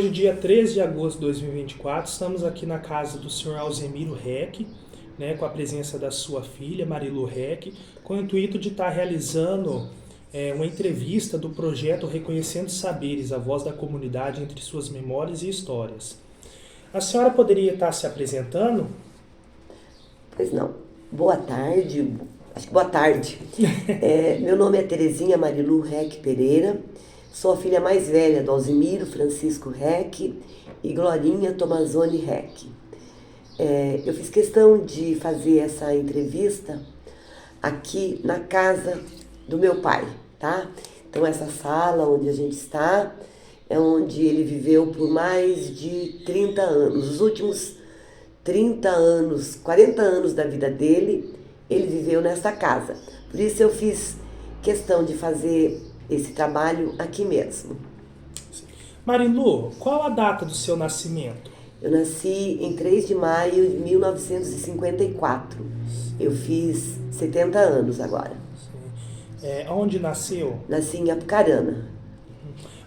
Hoje, dia 13 de agosto de 2024, estamos aqui na casa do senhor Alzemiro Reck, né, com a presença da sua filha, Marilu Reck, com o intuito de estar realizando uma entrevista do projeto Reconhecendo Saberes, a voz da comunidade entre suas memórias e histórias. A senhora poderia estar se apresentando? Pois não. Boa tarde. Acho que boa tarde. Meu nome é Terezinha Marilu Reck Pereira. Sou a filha mais velha do Alzemiro Francisco Reck e Glorinha Tomazoni Reck. Eu fiz questão de fazer essa entrevista aqui na casa do meu pai, tá? Então essa sala onde a gente está é onde ele viveu por mais de 30 anos. Os últimos 30 anos, 40 anos da vida dele, ele viveu nessa casa. Por isso eu fiz questão de fazer esse trabalho aqui mesmo. Marilu, qual a data do seu nascimento? Eu nasci em 3 de maio de 1954. Eu fiz 70 anos agora. Onde nasceu? Nasci em Apucarana.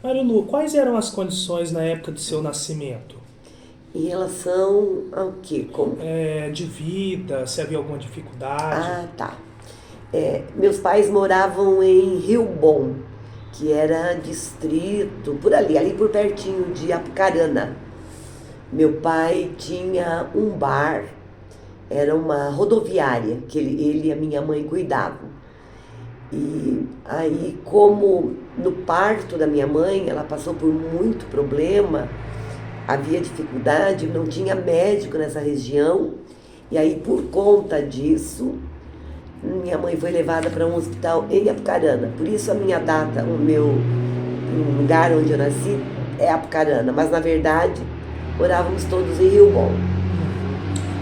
Marilu, quais eram as condições na época do seu nascimento? Em relação ao quê? Como? De vida, se havia alguma dificuldade? Ah, tá. Meus pais moravam em Rio Bom, que era distrito, por ali por pertinho de Apucarana. Meu pai tinha um bar, era uma rodoviária, que ele e a minha mãe cuidavam. E aí, como no parto da minha mãe, ela passou por muito problema, havia dificuldade, não tinha médico nessa região, e aí por conta disso, minha mãe foi levada para um hospital em Apucarana. Por isso a minha data, o lugar onde eu nasci é Apucarana, mas na verdade morávamos todos em Rio Bom.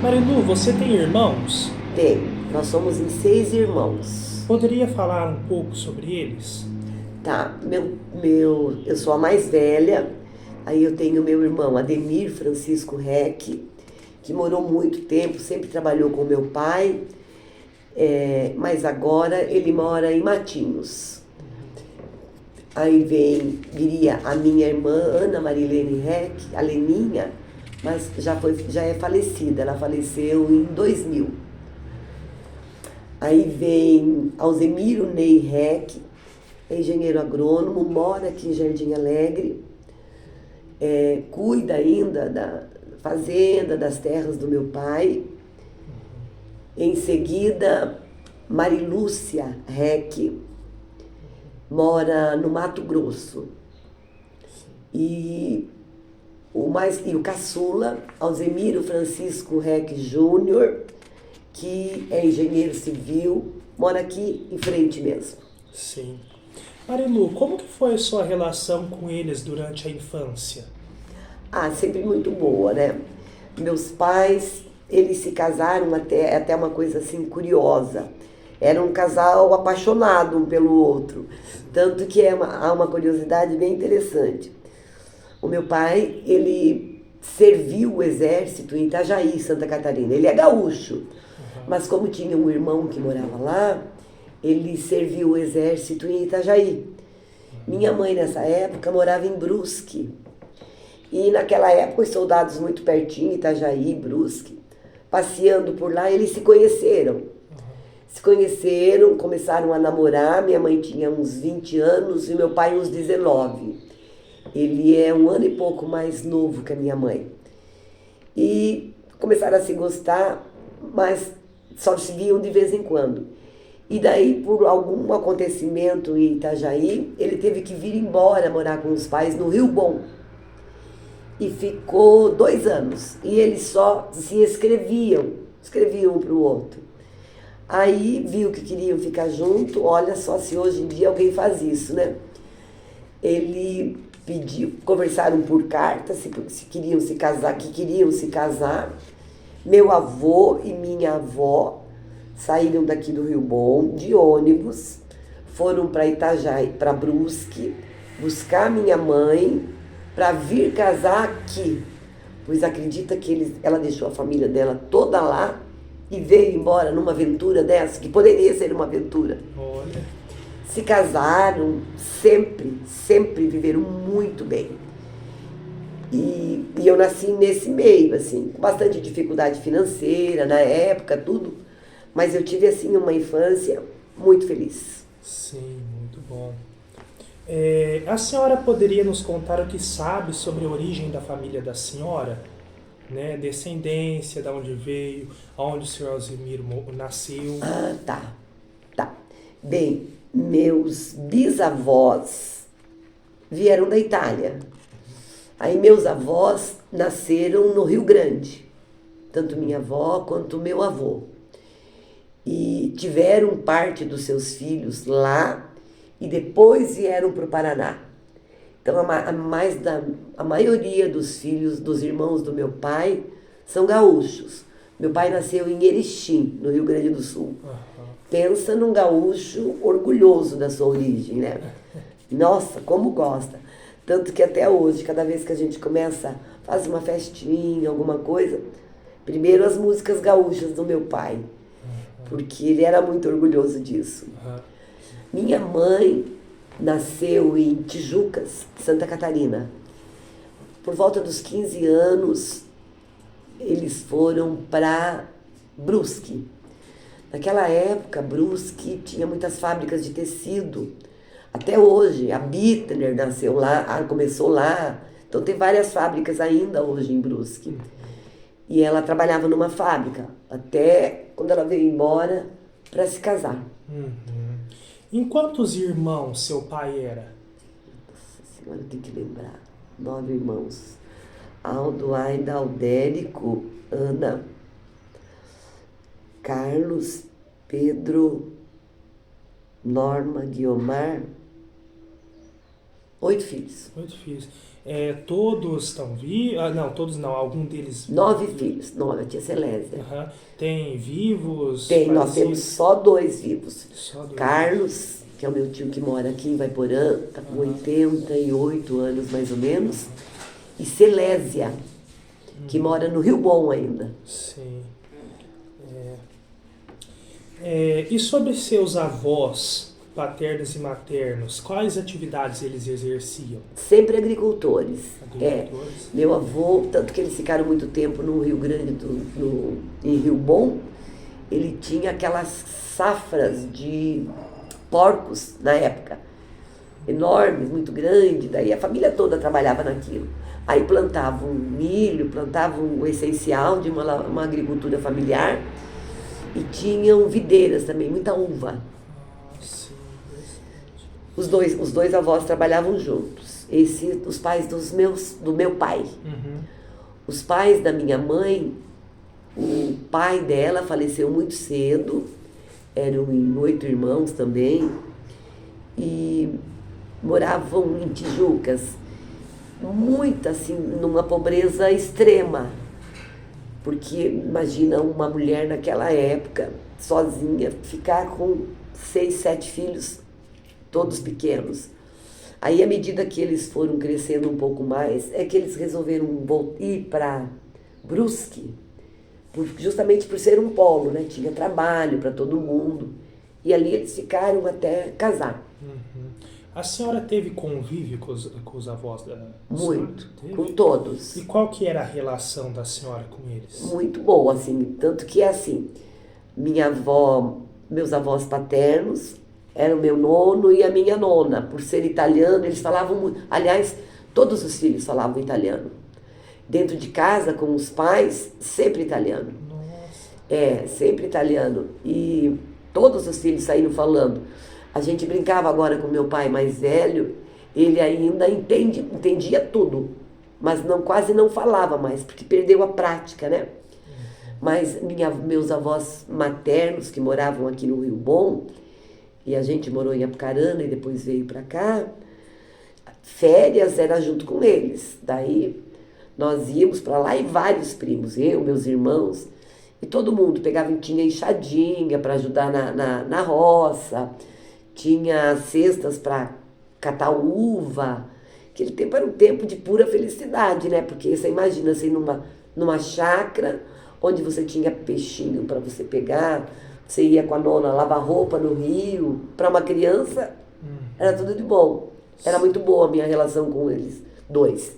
Marilu, você tem irmãos? Tenho, nós somos em 6 irmãos. Poderia falar um pouco sobre eles? Tá, eu sou a mais velha, aí eu tenho meu irmão Ademir Francisco Reck, que morou muito tempo, sempre trabalhou com meu pai, mas agora ele mora em Matinhos. Aí viria a minha irmã Ana Marilene Reck, a Leninha, mas já é falecida, ela faleceu em 2000. Aí vem Alzemiro Ney Reck, é engenheiro agrônomo, mora aqui em Jardim Alegre, cuida ainda da fazenda, das terras do meu pai. Em seguida, Marilúcia Reck, mora no Mato Grosso. E o caçula, Alzemiro Francisco Reck Júnior, que é engenheiro civil, mora aqui em frente mesmo. Sim. Marilu, como que foi a sua relação com eles durante a infância? Sempre muito boa, né? Meus pais, eles se casaram até uma coisa assim curiosa. Era um casal apaixonado um pelo outro. Tanto que há uma curiosidade bem interessante. O meu pai, ele serviu o exército em Itajaí, Santa Catarina. Ele é gaúcho, mas como tinha um irmão que morava lá, ele serviu o exército em Itajaí. Minha mãe, nessa época, morava em Brusque. E naquela época, os soldados muito pertinho, Itajaí, Brusque, passeando por lá, eles se conheceram. Se conheceram, começaram a namorar. Minha mãe tinha uns 20 anos e meu pai uns 19. Ele é um ano e pouco mais novo que a minha mãe. E começaram a se gostar, mas só se viam de vez em quando. E daí, por algum acontecimento em Itajaí, ele teve que vir embora morar com os pais no Rio Bom. E ficou 2 anos. E eles só se escreviam um para o outro. Aí viu que queriam ficar junto. Olha só se hoje em dia alguém faz isso, né? Ele pediu, conversaram por carta se queriam se casar, que queriam se casar. Meu avô e minha avó saíram daqui do Rio Bom de ônibus, foram para Itajaí, para Brusque, buscar minha mãe para vir casar aqui. Pois acredita que ela deixou a família dela toda lá e veio embora numa aventura dessa, que poderia ser uma aventura. Olha. Se casaram, sempre viveram muito bem. E eu nasci nesse meio, assim, com bastante dificuldade financeira na época, tudo. Mas eu tive, assim, uma infância muito feliz. Sim, muito bom. A senhora poderia nos contar o que sabe sobre a origem da família da senhora? Né? Descendência, de onde veio, aonde o senhor Alzemiro nasceu? Ah, tá, tá. Bem, meus bisavós vieram da Itália. Aí meus avós nasceram no Rio Grande, tanto minha avó quanto meu avô. E tiveram parte dos seus filhos lá e depois vieram para o Paraná. Então a maioria dos filhos, dos irmãos do meu pai, são gaúchos. Meu pai nasceu em Erechim, no Rio Grande do Sul. Pensa num gaúcho orgulhoso da sua origem, né? Nossa, como gosta. Tanto que até hoje, cada vez que a gente começa, faz uma festinha, alguma coisa, primeiro as músicas gaúchas do meu pai, porque ele era muito orgulhoso disso. Minha mãe nasceu em Tijucas, Santa Catarina. Por volta dos 15 anos, eles foram para Brusque. Naquela época, Brusque tinha muitas fábricas de tecido. Até hoje, a Bittner nasceu lá, começou lá. Então tem várias fábricas ainda hoje em Brusque. E ela trabalhava numa fábrica, até quando ela veio embora para se casar. Em quantos irmãos seu pai era? Nossa senhora, eu tenho que lembrar. 9 irmãos. Aldo, Aida, Aldérico, Ana, Carlos, Pedro, Norma, Guiomar. 8 filhos. 8 filhos. Todos estão vivos? Não, todos não. Algum deles... 9 filhos. 9, a tia Celésia. Tem vivos? Tem, nós temos só 2 vivos. Só 2. Carlos, que é o meu tio que mora aqui em Vaiporã, está com 88 anos mais ou menos. E Celésia, que mora no Rio Bom ainda. Sim. E sobre seus avós, paternos e maternos, quais atividades eles exerciam? Sempre agricultores. Agricultores? Meu avô, tanto que eles ficaram muito tempo no Rio Grande, em Rio Bom, ele tinha aquelas safras de porcos na época, enormes, muito grandes, daí a família toda trabalhava naquilo. Aí plantavam milho, plantavam o essencial de uma agricultura familiar e tinham videiras também, muita uva. Sim, Os dois avós trabalhavam juntos. Os pais do meu pai. Os pais da minha mãe, o pai dela faleceu muito cedo, eram 8 irmãos também, e moravam em Tijucas, muito assim, numa pobreza extrema. Porque imagina uma mulher naquela época, sozinha, ficar com 6, 7 filhos, todos pequenos. Aí, à medida que eles foram crescendo um pouco mais, é que eles resolveram ir para Brusque, justamente por ser um polo, né? Tinha trabalho para todo mundo. E ali eles ficaram até casar. A senhora teve convívio com os avós da Muito, senhora? com todos. E qual que era a relação da senhora com eles? Muito boa, assim, tanto que é assim, meus avós paternos eram meu nono e a minha nona, por ser italiano, eles falavam muito, aliás, todos os filhos falavam italiano. Dentro de casa, com os pais, sempre italiano. Nossa. Sempre italiano. E todos os filhos saíram falando. A gente brincava agora com meu pai mais velho, ele ainda entendia tudo, mas quase não falava mais, porque perdeu a prática, né? Mas meus avós maternos, que moravam aqui no Rio Bom, e a gente morou em Apucarana e depois veio para cá, férias era junto com eles. Daí nós íamos para lá e vários primos, eu, meus irmãos, e todo mundo tinha enxadinha para ajudar na roça, tinha cestas para catar uva. Aquele tempo era um tempo de pura felicidade, né? Porque você imagina assim, numa chácara, onde você tinha peixinho para você pegar, você ia com a nona lavar roupa no rio. Para uma criança, era tudo de bom. Era muito boa a minha relação com eles, 2.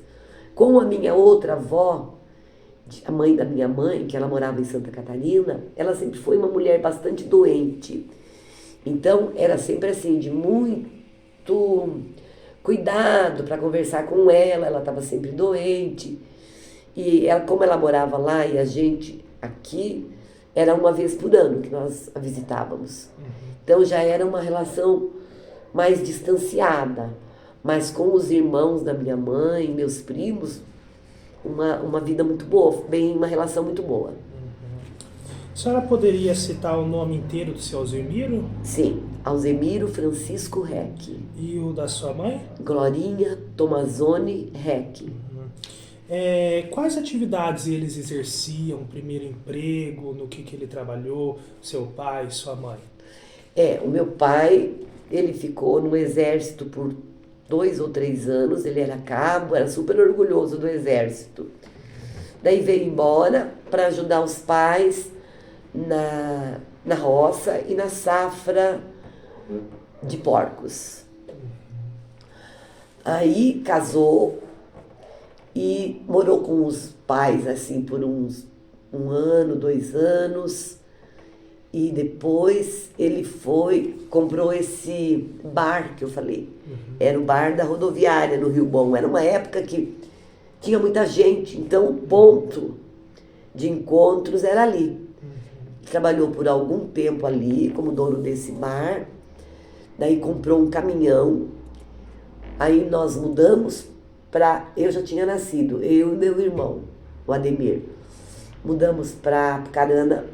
Com a minha outra avó, a mãe da minha mãe, que ela morava em Santa Catarina, ela sempre foi uma mulher bastante doente. Então, era sempre assim, de muito cuidado para conversar com ela estava sempre doente. E ela, como ela morava lá e a gente aqui, era uma vez por ano que nós a visitávamos. Então, já era uma relação mais distanciada. Mas com os irmãos da minha mãe, meus primos, uma vida muito boa, uma relação muito boa. A senhora poderia citar o nome inteiro do seu Alzemiro? Sim, Alzemiro Francisco Reck. E o da sua mãe? Glorinha Tomazoni Reck. Quais atividades eles exerciam? Primeiro emprego, no que ele trabalhou? Seu pai, sua mãe? O meu pai, ele ficou no exército por 2 ou 3 anos, ele era cabo, era super orgulhoso do exército. Daí veio embora para ajudar os pais na roça e na safra de porcos. Aí casou e morou com os pais assim por um ano, 2 anos. E depois ele comprou esse bar que eu falei. Era o bar da rodoviária no Rio Bom. Era uma época que tinha muita gente, então o ponto de encontros era ali. Trabalhou por algum tempo ali como dono desse bar, daí comprou um caminhão, aí nós mudamos eu já tinha nascido, eu e meu irmão, o Ademir, mudamos para Apucarana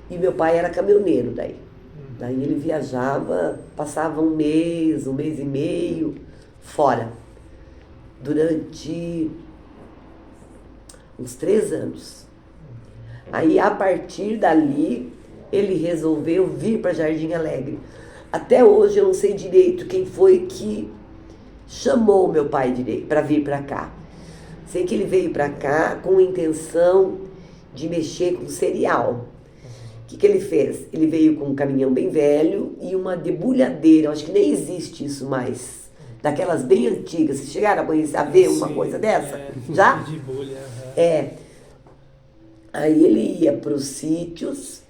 e meu pai era caminhoneiro daí. Daí ele viajava, passava um mês e meio fora, durante uns 3 anos. Aí, a partir dali, ele resolveu vir para Jardim Alegre. Até hoje eu não sei direito quem foi que chamou meu pai para vir para cá. Sei que ele veio para cá com a intenção de mexer com cereal. O que ele fez? Ele veio com um caminhão bem velho e uma debulhadeira. Eu acho que nem existe isso mais. Daquelas bem antigas. Vocês chegaram a ver uma coisa dessa? Já? Debulha. Aí ele ia para os sítios,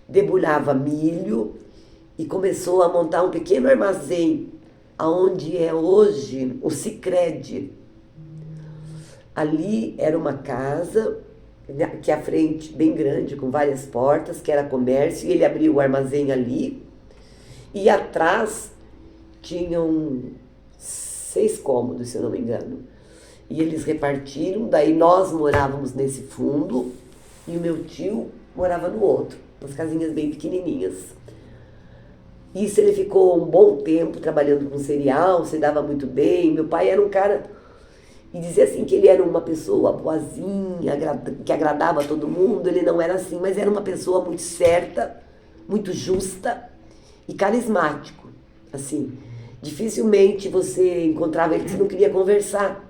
debulhava milho e começou a montar um pequeno armazém, onde é hoje o Sicredi. Ali era uma casa, que à frente, bem grande, com várias portas, que era comércio, e ele abriu o armazém ali. E atrás tinham 6 cômodos, se eu não me engano. E eles repartiram, daí nós morávamos nesse fundo e o meu tio morava no outro, umas casinhas bem pequenininhas. Isso ele ficou um bom tempo trabalhando com cereal, se dava muito bem. Meu pai era um cara, e dizia assim que ele era uma pessoa boazinha, que agradava a todo mundo. Ele não era assim, mas era uma pessoa muito certa, muito justa e carismático. Assim, dificilmente você encontrava ele que você não queria conversar.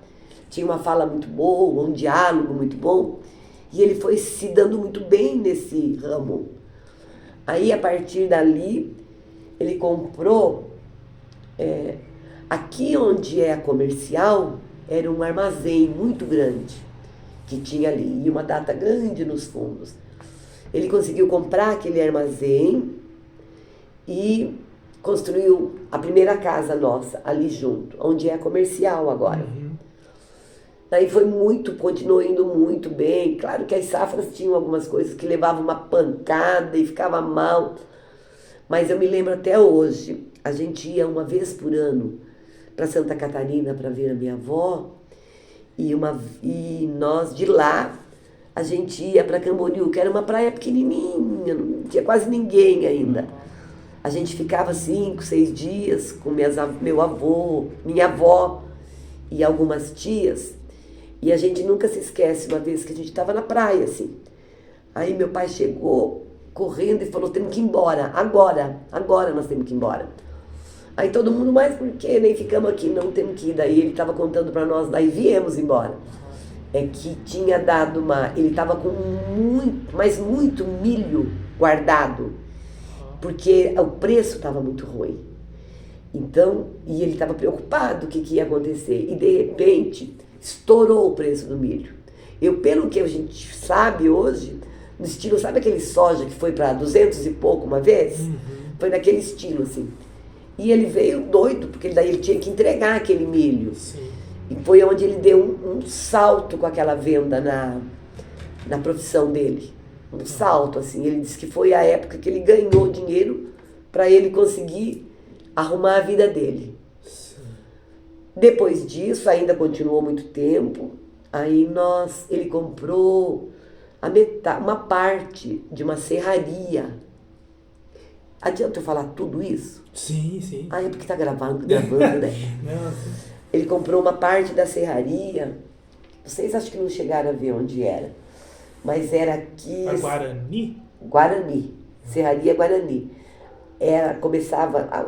Tinha uma fala muito boa, um diálogo muito bom, e ele foi se dando muito bem nesse ramo. Aí, a partir dali, ele comprou, aqui onde é a comercial, era um armazém muito grande, que tinha ali, e uma data grande nos fundos. Ele conseguiu comprar aquele armazém e construiu a primeira casa nossa, ali junto, onde é a comercial agora. Daí continuou indo muito bem. Claro que as safras tinham algumas coisas que levavam uma pancada e ficava mal. Mas eu me lembro até hoje, a gente ia uma vez por ano para Santa Catarina para ver a minha avó. E nós de lá, a gente ia para Camboriú, que era uma praia pequenininha, não tinha quase ninguém ainda. A gente ficava 5, 6 dias com meu avô, minha avó e algumas tias. E a gente nunca se esquece, uma vez que a gente estava na praia, assim. Aí meu pai chegou correndo e falou, temos que ir embora, agora nós temos que ir embora. Aí todo mundo, mas por que nem ficamos aqui? Não, temos que ir. Daí ele estava contando para nós, daí viemos embora. É que tinha dado ele estava com muito milho guardado, porque o preço estava muito ruim. Então, e ele estava preocupado o que ia acontecer. E de repente, estourou o preço do milho. Pelo que a gente sabe hoje, no estilo, sabe aquele soja que foi para 200 e pouco uma vez? Foi naquele estilo, assim. E ele veio doido, porque daí ele tinha que entregar aquele milho. Sim. E foi onde ele deu um salto com aquela venda na profissão dele. Um salto, assim. Ele disse que foi a época que ele ganhou dinheiro para ele conseguir arrumar a vida dele. Sim. Depois disso, ainda continuou muito tempo, aí ele comprou uma parte de uma serraria. Adianta eu falar tudo isso? Sim, sim. Ah, é porque tá gravando, né? Nossa. Ele comprou uma parte da serraria, vocês acho que não chegaram a ver onde era, mas era aqui... A Guarani? Guarani, Serraria Guarani.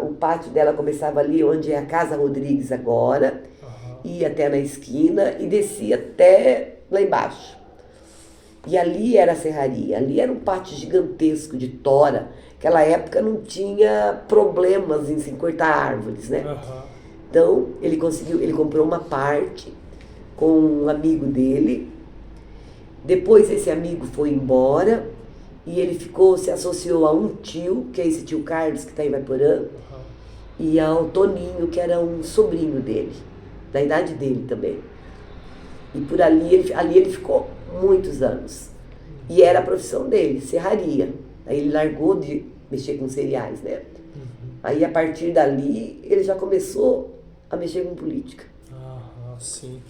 O pátio dela começava ali onde é a Casa Rodrigues agora, ia até na esquina e descia até lá embaixo. E ali era a serraria, ali era um pátio gigantesco de tora. Naquela época não tinha problemas em se cortar árvores, né? Então ele comprou uma parte com um amigo dele. Depois esse amigo foi embora e ele se associou a um tio, que é esse tio Carlos que está em Ivaiporã, e ao Toninho, que era um sobrinho dele, da idade dele também. E por ali ele ficou muitos anos. E era a profissão dele, serraria. Aí ele largou de mexer com cereais, né? Aí a partir dali ele já começou a mexer com política. Sim.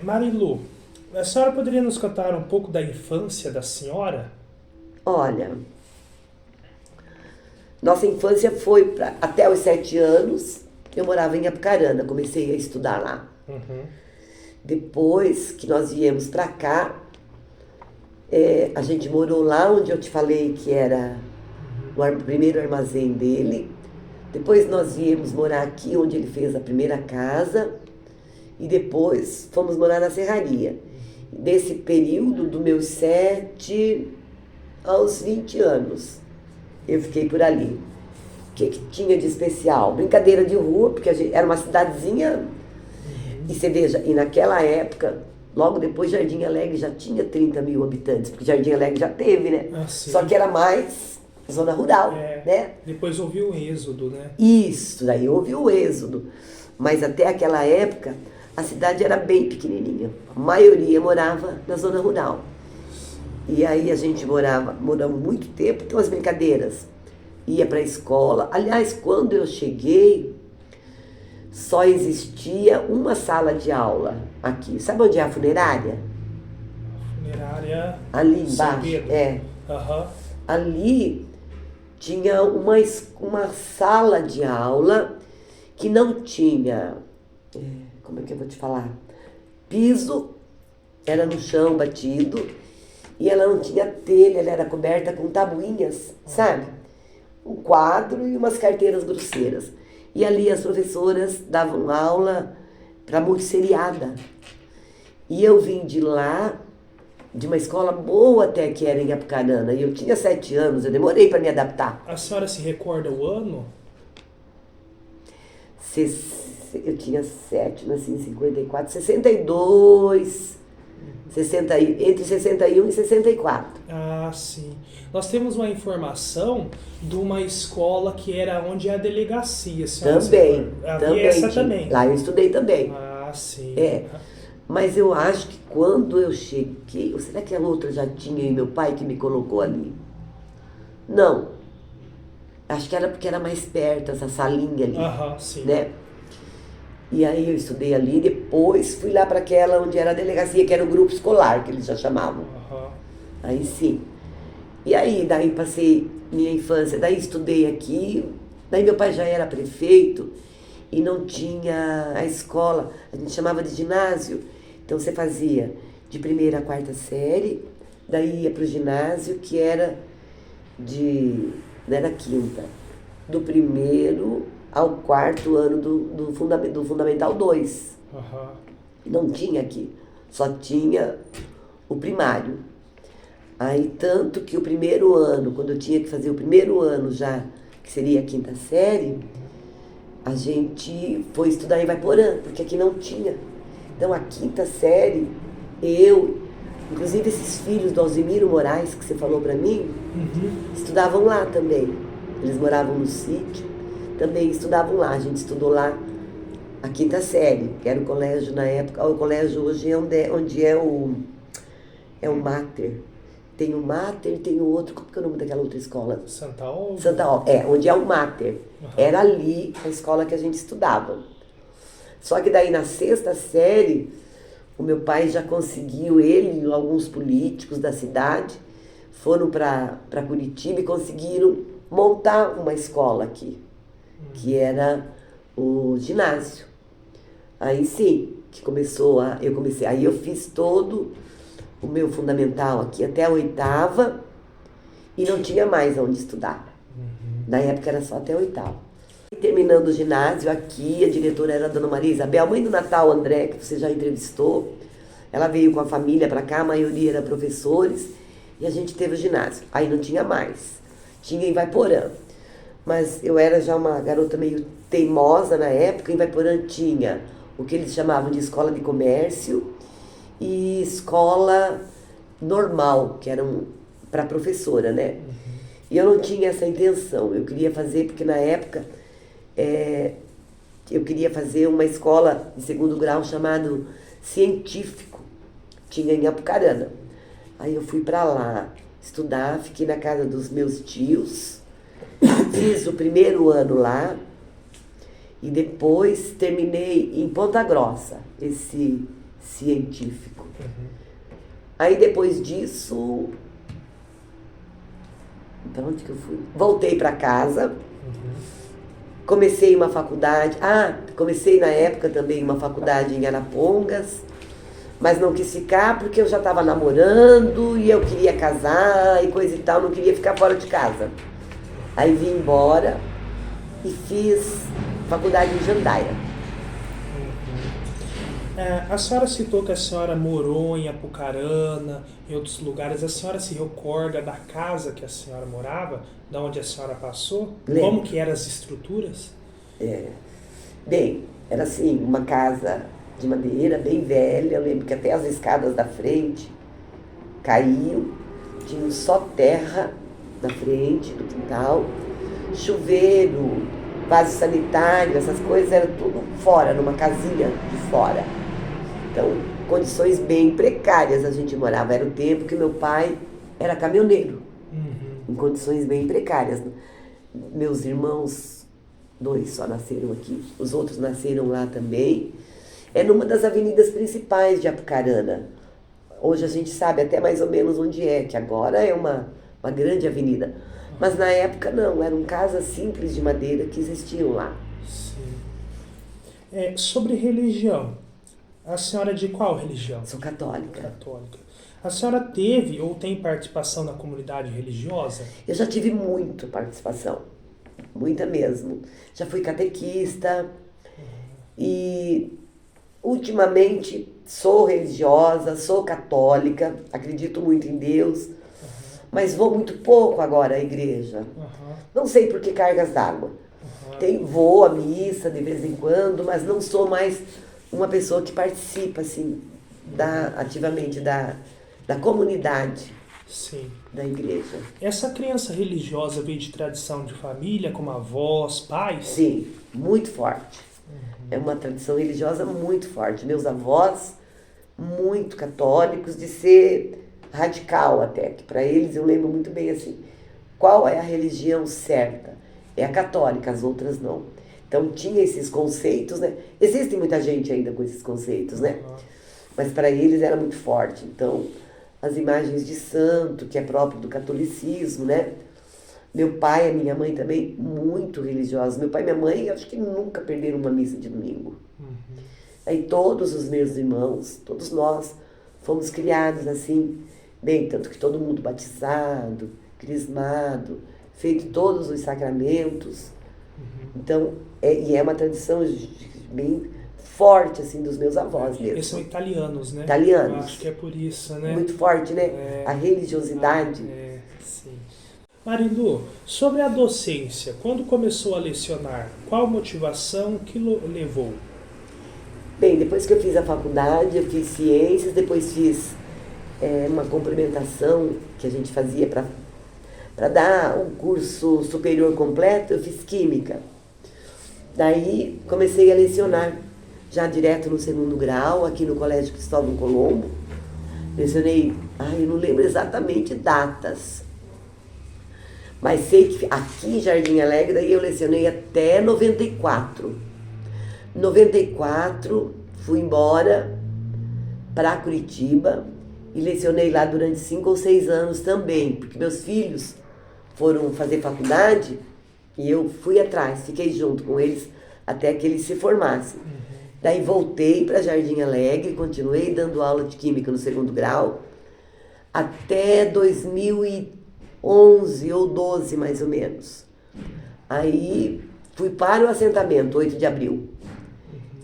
Marilu, a senhora poderia nos contar um pouco da infância da senhora? Olha, nossa infância foi até os 7 anos, eu morava em Apucarana, comecei a estudar lá. Depois que nós viemos para cá, a gente morou lá onde eu te falei que era o primeiro armazém dele. Depois nós viemos morar aqui onde ele fez a primeira casa e depois fomos morar na serraria. Desse período, dos meus 7 aos 20 anos, eu fiquei por ali. O que tinha de especial? Brincadeira de rua, porque era uma cidadezinha. E você veja, e naquela época, logo depois Jardim Alegre já tinha 30 mil habitantes, porque Jardim Alegre já teve, né? Só que era mais zona rural, né? Depois houve o êxodo, né? Isso, daí houve o êxodo. Mas até aquela época, a cidade era bem pequenininha. A maioria morava na zona rural. E aí a gente moramos muito tempo, então as brincadeiras. Ia para a escola. Aliás, quando eu cheguei, só existia uma sala de aula aqui. Sabe onde é a funerária? A funerária... Ali embaixo, Ali tinha uma sala de aula que não tinha, como é que eu vou te falar? Piso, era no chão batido, e ela não tinha telha, ela era coberta com tabuinhas, sabe? Um quadro e umas carteiras grosseiras. E ali as professoras davam aula para multisseriada. E eu vim de lá, de uma escola boa até que era em Apucarana, e eu tinha 7 anos, eu demorei para me adaptar. A senhora se recorda o ano? Eu tinha 7, nasci em 54, 62, entre 61 e 64. Ah, sim. Nós temos uma informação de uma escola que era onde é a delegacia. Também. Essa também. Lá eu estudei também. Ah, sim. Mas eu acho que quando eu cheguei, ou será que a outra já tinha e meu pai que me colocou ali? Não. Acho que era porque era mais perto, essa salinha ali. Sim. Né? E aí eu estudei ali, depois fui lá para aquela onde era a delegacia, que era o grupo escolar, que eles já chamavam. Aí sim. E aí, daí passei minha infância, daí estudei aqui, daí meu pai já era prefeito e não tinha a escola, a gente chamava de ginásio, então você fazia de 1ª a 4ª série, daí ia para o ginásio, que era não era 5ª, do 1º ao 4º ano do Fundamental 2. Não tinha aqui, só tinha o primário. Aí tanto que o 1º ano, quando eu tinha que fazer o 1º ano já, que seria a 5ª série, a gente foi estudar em Ivaiporã, porque aqui não tinha. Então a quinta série, eu, inclusive esses filhos do Alzemiro Moraes, que você falou para mim, estudavam lá também. Eles moravam no sítio, também estudavam lá. A gente estudou lá a quinta série, que era o colégio na época. O colégio hoje é onde é o Mater. Tem o Mater e tem o outro, como que é o nome daquela outra escola? Santa Olga? Santa Olga, onde é o Mater. Era ali a escola que a gente estudava. Só que daí na sexta série, o meu pai já conseguiu, ele e alguns políticos da cidade, foram para Curitiba e conseguiram montar uma escola aqui, que era o ginásio. Aí sim, aí eu fiz todo o meu fundamental aqui até a oitava e não tinha mais onde estudar. Na época era só até a oitava. Terminando o ginásio aqui, a diretora era a dona Maria Isabel, mãe do Natal André, que você já entrevistou. Ela veio com a família para cá, a maioria era professores, e a gente teve o ginásio. Aí não tinha mais, tinha em Vaiporã. Mas eu era já uma garota meio teimosa na época, em Vaiporã tinha o que eles chamavam de escola de comércio e escola normal, que eram para professora, né? E eu não tinha essa intenção, eu queria fazer, porque na época eu queria fazer uma escola de segundo grau chamado científico, tinha em Apucarana. Aí eu fui para lá estudar, fiquei na casa dos meus tios, fiz o primeiro ano lá e depois terminei em Ponta Grossa, esse científico. Aí depois disso, para onde que eu fui? Voltei para casa, comecei uma faculdade, comecei na época também uma faculdade em Arapongas, mas não quis ficar porque eu já estava namorando e eu queria casar e coisa e tal, não queria ficar fora de casa. Aí vim embora e fiz faculdade em Jandaia. A senhora citou que a senhora morou em Apucarana, em outros lugares. A senhora se recorda da casa que a senhora morava, de onde a senhora passou? Lembro. Como que eram as estruturas? Bem, era assim, uma casa de madeira bem velha. Eu lembro que até as escadas da frente caíam, tinha só terra na frente do quintal, chuveiro, vaso sanitário, essas coisas eram tudo fora, numa casinha de fora. Então, condições bem precárias a gente morava. Era o tempo que meu pai era caminhoneiro, em condições bem precárias. Meus irmãos, 2 só nasceram aqui, os outros nasceram lá também. É numa das avenidas principais de Apucarana. Hoje a gente sabe até mais ou menos onde é, que agora é uma grande avenida. Mas na época não, eram casas simples de madeira que existiam lá. Sim. Sobre religião, a senhora é de qual religião? Sou católica. Católica. A senhora teve ou tem participação na comunidade religiosa? Eu já tive muita participação, muita mesmo. Já fui catequista e ultimamente sou religiosa, sou católica, acredito muito em Deus, mas vou muito pouco agora à igreja. Não sei por que cargas d'água. Vou à missa de vez em quando, mas não sou mais uma pessoa que participa assim, ativamente da comunidade. Sim. Da igreja. Essa crença religiosa veio de tradição de família, como avós, pais? Sim, muito forte. É uma tradição religiosa muito forte. Meus avós, muito católicos, de ser radical até, que para eles eu lembro muito bem assim, qual é a religião certa? É a católica, as outras não. Então tinha esses conceitos, né? Existe muita gente ainda com esses conceitos, né? Mas para eles era muito forte. Então, as imagens de santo, que é próprio do catolicismo, né? Meu pai e a minha mãe também, muito religiosos. Meu pai e minha mãe, acho que nunca perderam uma missa de domingo. Aí todos os meus irmãos, todos nós, fomos criados assim, bem, tanto que todo mundo batizado, crismado, feito todos os sacramentos. Então, é uma tradição bem forte, assim, dos meus avós mesmo. Eles são italianos, né? Italianos. Eu acho que é por isso, né? Muito forte, né? A religiosidade. Sim. Marilu, sobre a docência, quando começou a lecionar, qual motivação que levou? Bem, depois que eu fiz a faculdade, eu fiz ciências, depois fiz uma complementação que a gente fazia para dar um curso superior completo, eu fiz química. Daí comecei a lecionar, já direto no segundo grau, aqui no Colégio Cristóvão Colombo. Lecionei, eu não lembro exatamente datas, mas sei que aqui em Jardim Alegre daí eu lecionei até 94. Em 94 fui embora para Curitiba e lecionei lá durante 5 ou 6 anos também, porque meus filhos foram fazer faculdade e eu fui atrás, fiquei junto com eles até que eles se formassem. Daí voltei para Jardim Alegre, continuei dando aula de química no segundo grau, até 2011 ou 12 mais ou menos. Aí fui para o assentamento, 8 de abril.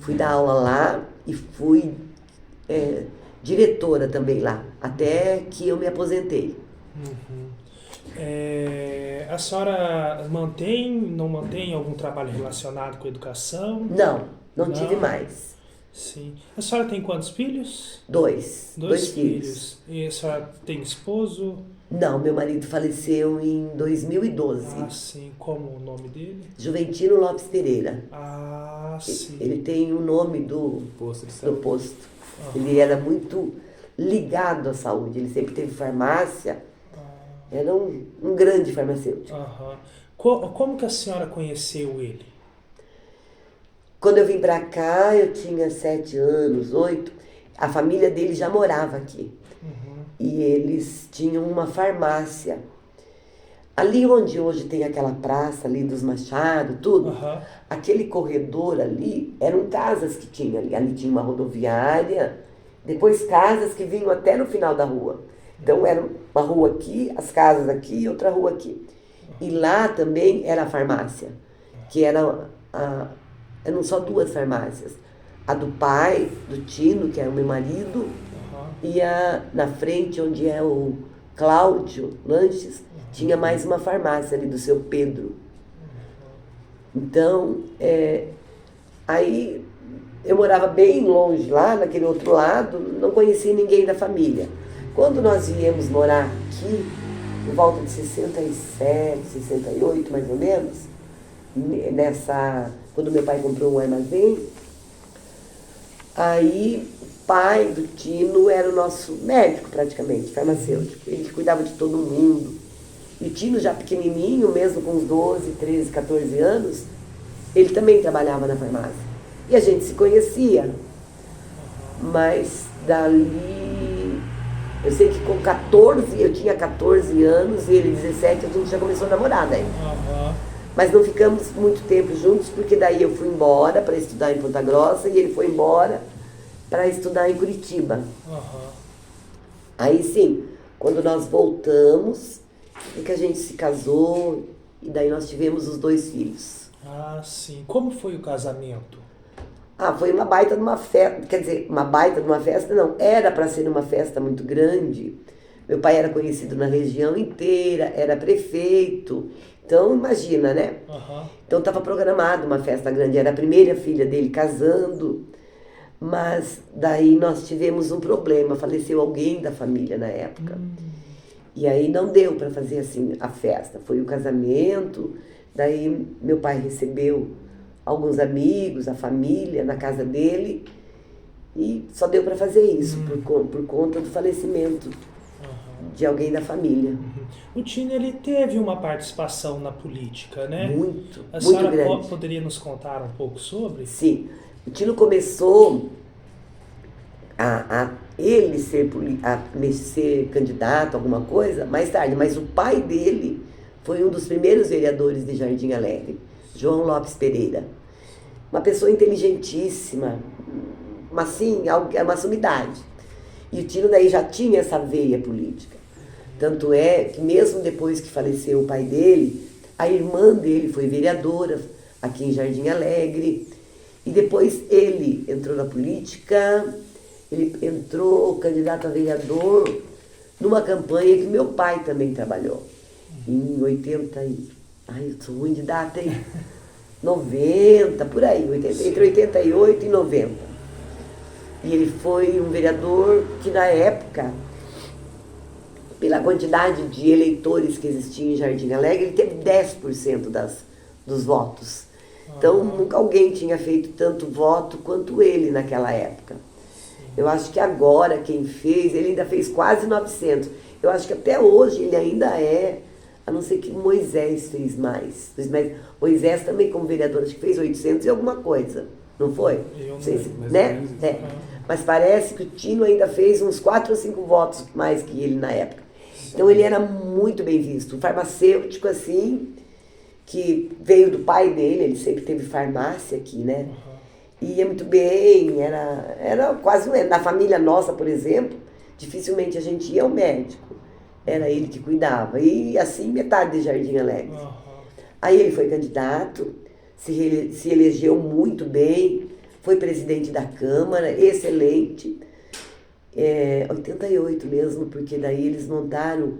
Fui dar aula lá e fui diretora também lá, até que eu me aposentei. A senhora não mantém algum trabalho relacionado com educação? Não tive mais. Sim. A senhora tem quantos filhos? Dois filhos. E a senhora tem esposo? Não, meu marido faleceu em 2012. Sim. Como o nome dele? Juventino Lopes Pereira. Sim. Ele tem o nome do posto. Ele era muito ligado à saúde, ele sempre teve farmácia. Era um grande farmacêutico. Como que a senhora conheceu ele? Quando eu vim para cá, eu tinha 7 anos, 8. A família dele já morava aqui. E eles tinham uma farmácia. Ali onde hoje tem aquela praça ali dos Machado, tudo, aquele corredor ali, eram casas que tinha ali. Ali tinha uma rodoviária, depois casas que vinham até no final da rua. Então era uma rua aqui, as casas aqui e outra rua aqui. E lá também era a farmácia, que eram só 2 farmácias. A do pai, do Tino, que é o meu marido, e na frente, onde é o Cláudio Lanches, tinha mais uma farmácia ali do seu Pedro. Então, aí eu morava bem longe lá, naquele outro lado, não conhecia ninguém da família. Quando nós viemos morar aqui, por volta de 67, 68 mais ou menos, quando meu pai comprou um armazém, aí o pai do Tino era o nosso médico praticamente, farmacêutico. Ele cuidava de todo mundo. E o Tino já pequenininho, mesmo com uns 12, 13, 14 anos, ele também trabalhava na farmácia. E a gente se conhecia. Mas dali, eu sei que com 14, eu tinha 14 anos e ele 17, a gente já começou a namorar daí. Mas não ficamos muito tempo juntos, porque daí eu fui embora para estudar em Ponta Grossa e ele foi embora para estudar em Curitiba. Aí sim, quando nós voltamos, é que a gente se casou e daí nós tivemos os 2 filhos. Sim. Como foi o casamento? Foi uma baita de uma festa, quer dizer, uma baita de uma festa, não, era para ser uma festa muito grande. Meu pai era conhecido na região inteira, era prefeito, então imagina, né? Então estava programada uma festa grande, era a primeira filha dele casando, mas daí nós tivemos um problema, faleceu alguém da família na época. E aí não deu para fazer assim a festa, foi o casamento, daí meu pai recebeu alguns amigos, a família na casa dele e só deu para fazer isso por conta do falecimento de alguém da família. O Tino, ele teve uma participação na política, né? Muito A senhora grande. Poderia nos contar um pouco sobre? Sim, o Tino começou ele ser candidato a alguma coisa mais tarde, mas o pai dele foi um dos primeiros vereadores de Jardim Alegre, João Lopes Pereira. Uma pessoa inteligentíssima, mas sim, uma sumidade. E o Tino daí já tinha essa veia política. Tanto é que mesmo depois que faleceu o pai dele, a irmã dele foi vereadora aqui em Jardim Alegre. E depois ele entrou na política, ele entrou candidato a vereador numa campanha que meu pai também trabalhou. Em 80 e... eu sou ruim de data, hein? 90, por aí, entre 88 e 90. E ele foi um vereador que, na época, pela quantidade de eleitores que existia em Jardim Alegre, ele teve 10% dos votos. Então, nunca alguém tinha feito tanto voto quanto ele naquela época. Eu acho que agora, quem fez, ele ainda fez quase 900. Eu acho que até hoje ele ainda é, a não ser que Moisés fez mais. Moisés também, como vereador, acho que fez 800 e alguma coisa, não foi? Eu Não sei se, não né? É. Mas parece que o Tino ainda fez uns 4 ou 5 votos mais que ele na época. Então ele era muito bem visto. Um farmacêutico, assim, que veio do pai dele, ele sempre teve farmácia aqui, né? Ia muito bem, era quase na família nossa, por exemplo, dificilmente a gente ia ao médico. Era ele que cuidava. E assim, metade de Jardim Alegre. Aí ele foi candidato, se elegeu muito bem, foi presidente da Câmara, excelente. 88 mesmo, porque daí eles montaram,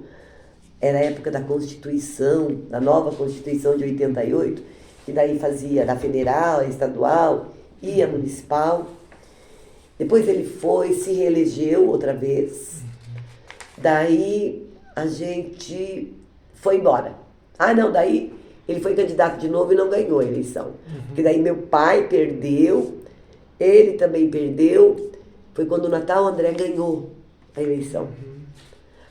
era a época da Constituição, da nova Constituição de 88, que daí fazia da federal, a estadual e a municipal. Depois ele se reelegeu outra vez. Daí a gente foi embora. Daí ele foi candidato de novo e não ganhou a eleição. Porque daí meu pai perdeu, ele também perdeu. Foi quando o Natal André ganhou a eleição.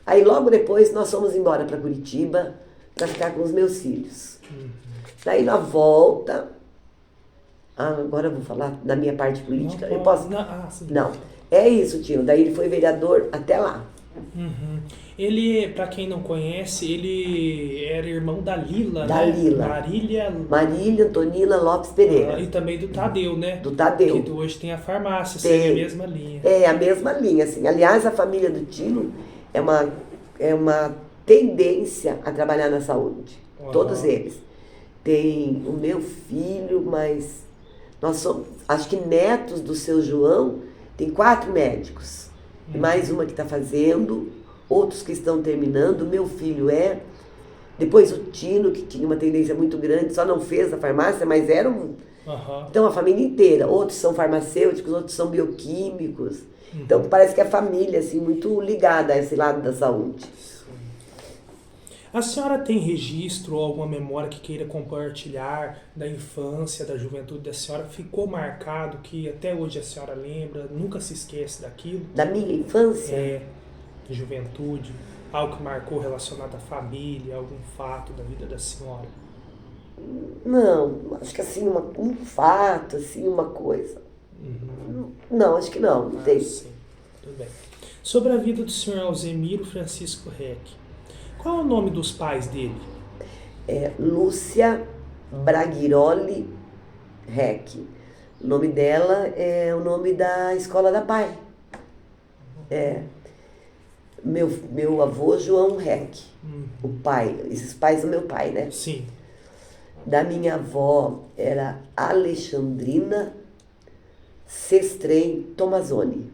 Aí logo depois nós fomos embora para Curitiba para ficar com os meus filhos. Daí na volta, agora eu vou falar da minha parte política. Eu posso? Não. É isso, tio. Daí ele foi vereador até lá. Ele, para quem não conhece, ele era irmão da Lila, da né? Lila. Marília Antonina Lopes Pereira. E também do Tadeu, né? Do Tadeu. Que hoje tem a farmácia, segue a mesma linha. É, a mesma linha, assim. Aliás, a família do Tino é uma tendência a trabalhar na saúde. Todos eles. Tem o meu filho, mas nós somos, acho que netos do seu João, tem 4 médicos. E mais uma que está fazendo, outros que estão terminando. Meu filho depois o Tino, que tinha uma tendência muito grande, só não fez a farmácia, mas era um... Então a família inteira, outros são farmacêuticos, outros são bioquímicos. Então parece que a família, assim, muito ligada a esse lado da saúde. A senhora tem registro ou alguma memória que queira compartilhar da infância, da juventude da senhora? Ficou marcado que até hoje a senhora lembra, nunca se esquece daquilo? Da minha infância? De juventude, algo que marcou relacionado à família, algum fato da vida da senhora? Não, acho que assim, um fato, assim, uma coisa. Não, acho que não tem. Sim, tudo bem. Sobre a vida do senhor Alzemiro Francisco Reck, qual é o nome dos pais dele? Lúcia Braghiroli Reck. O nome dela é o nome da escola da PAI. Meu avô João Reck, o pai, esses pais do meu pai, né? Sim. Da minha avó era Alexandrina Sestrem Tomazoni.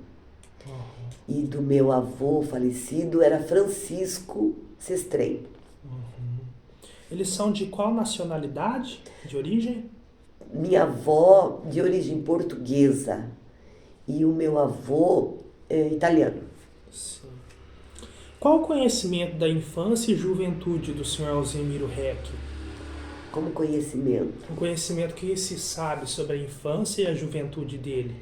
E do meu avô falecido era Francisco Sestrem. Eles são de qual nacionalidade, de origem? Minha avó de origem portuguesa e o meu avô italiano. Sim. Qual o conhecimento da infância e juventude do senhor Alzemiro Reck? Como conhecimento? O conhecimento que se sabe sobre a infância e a juventude dele.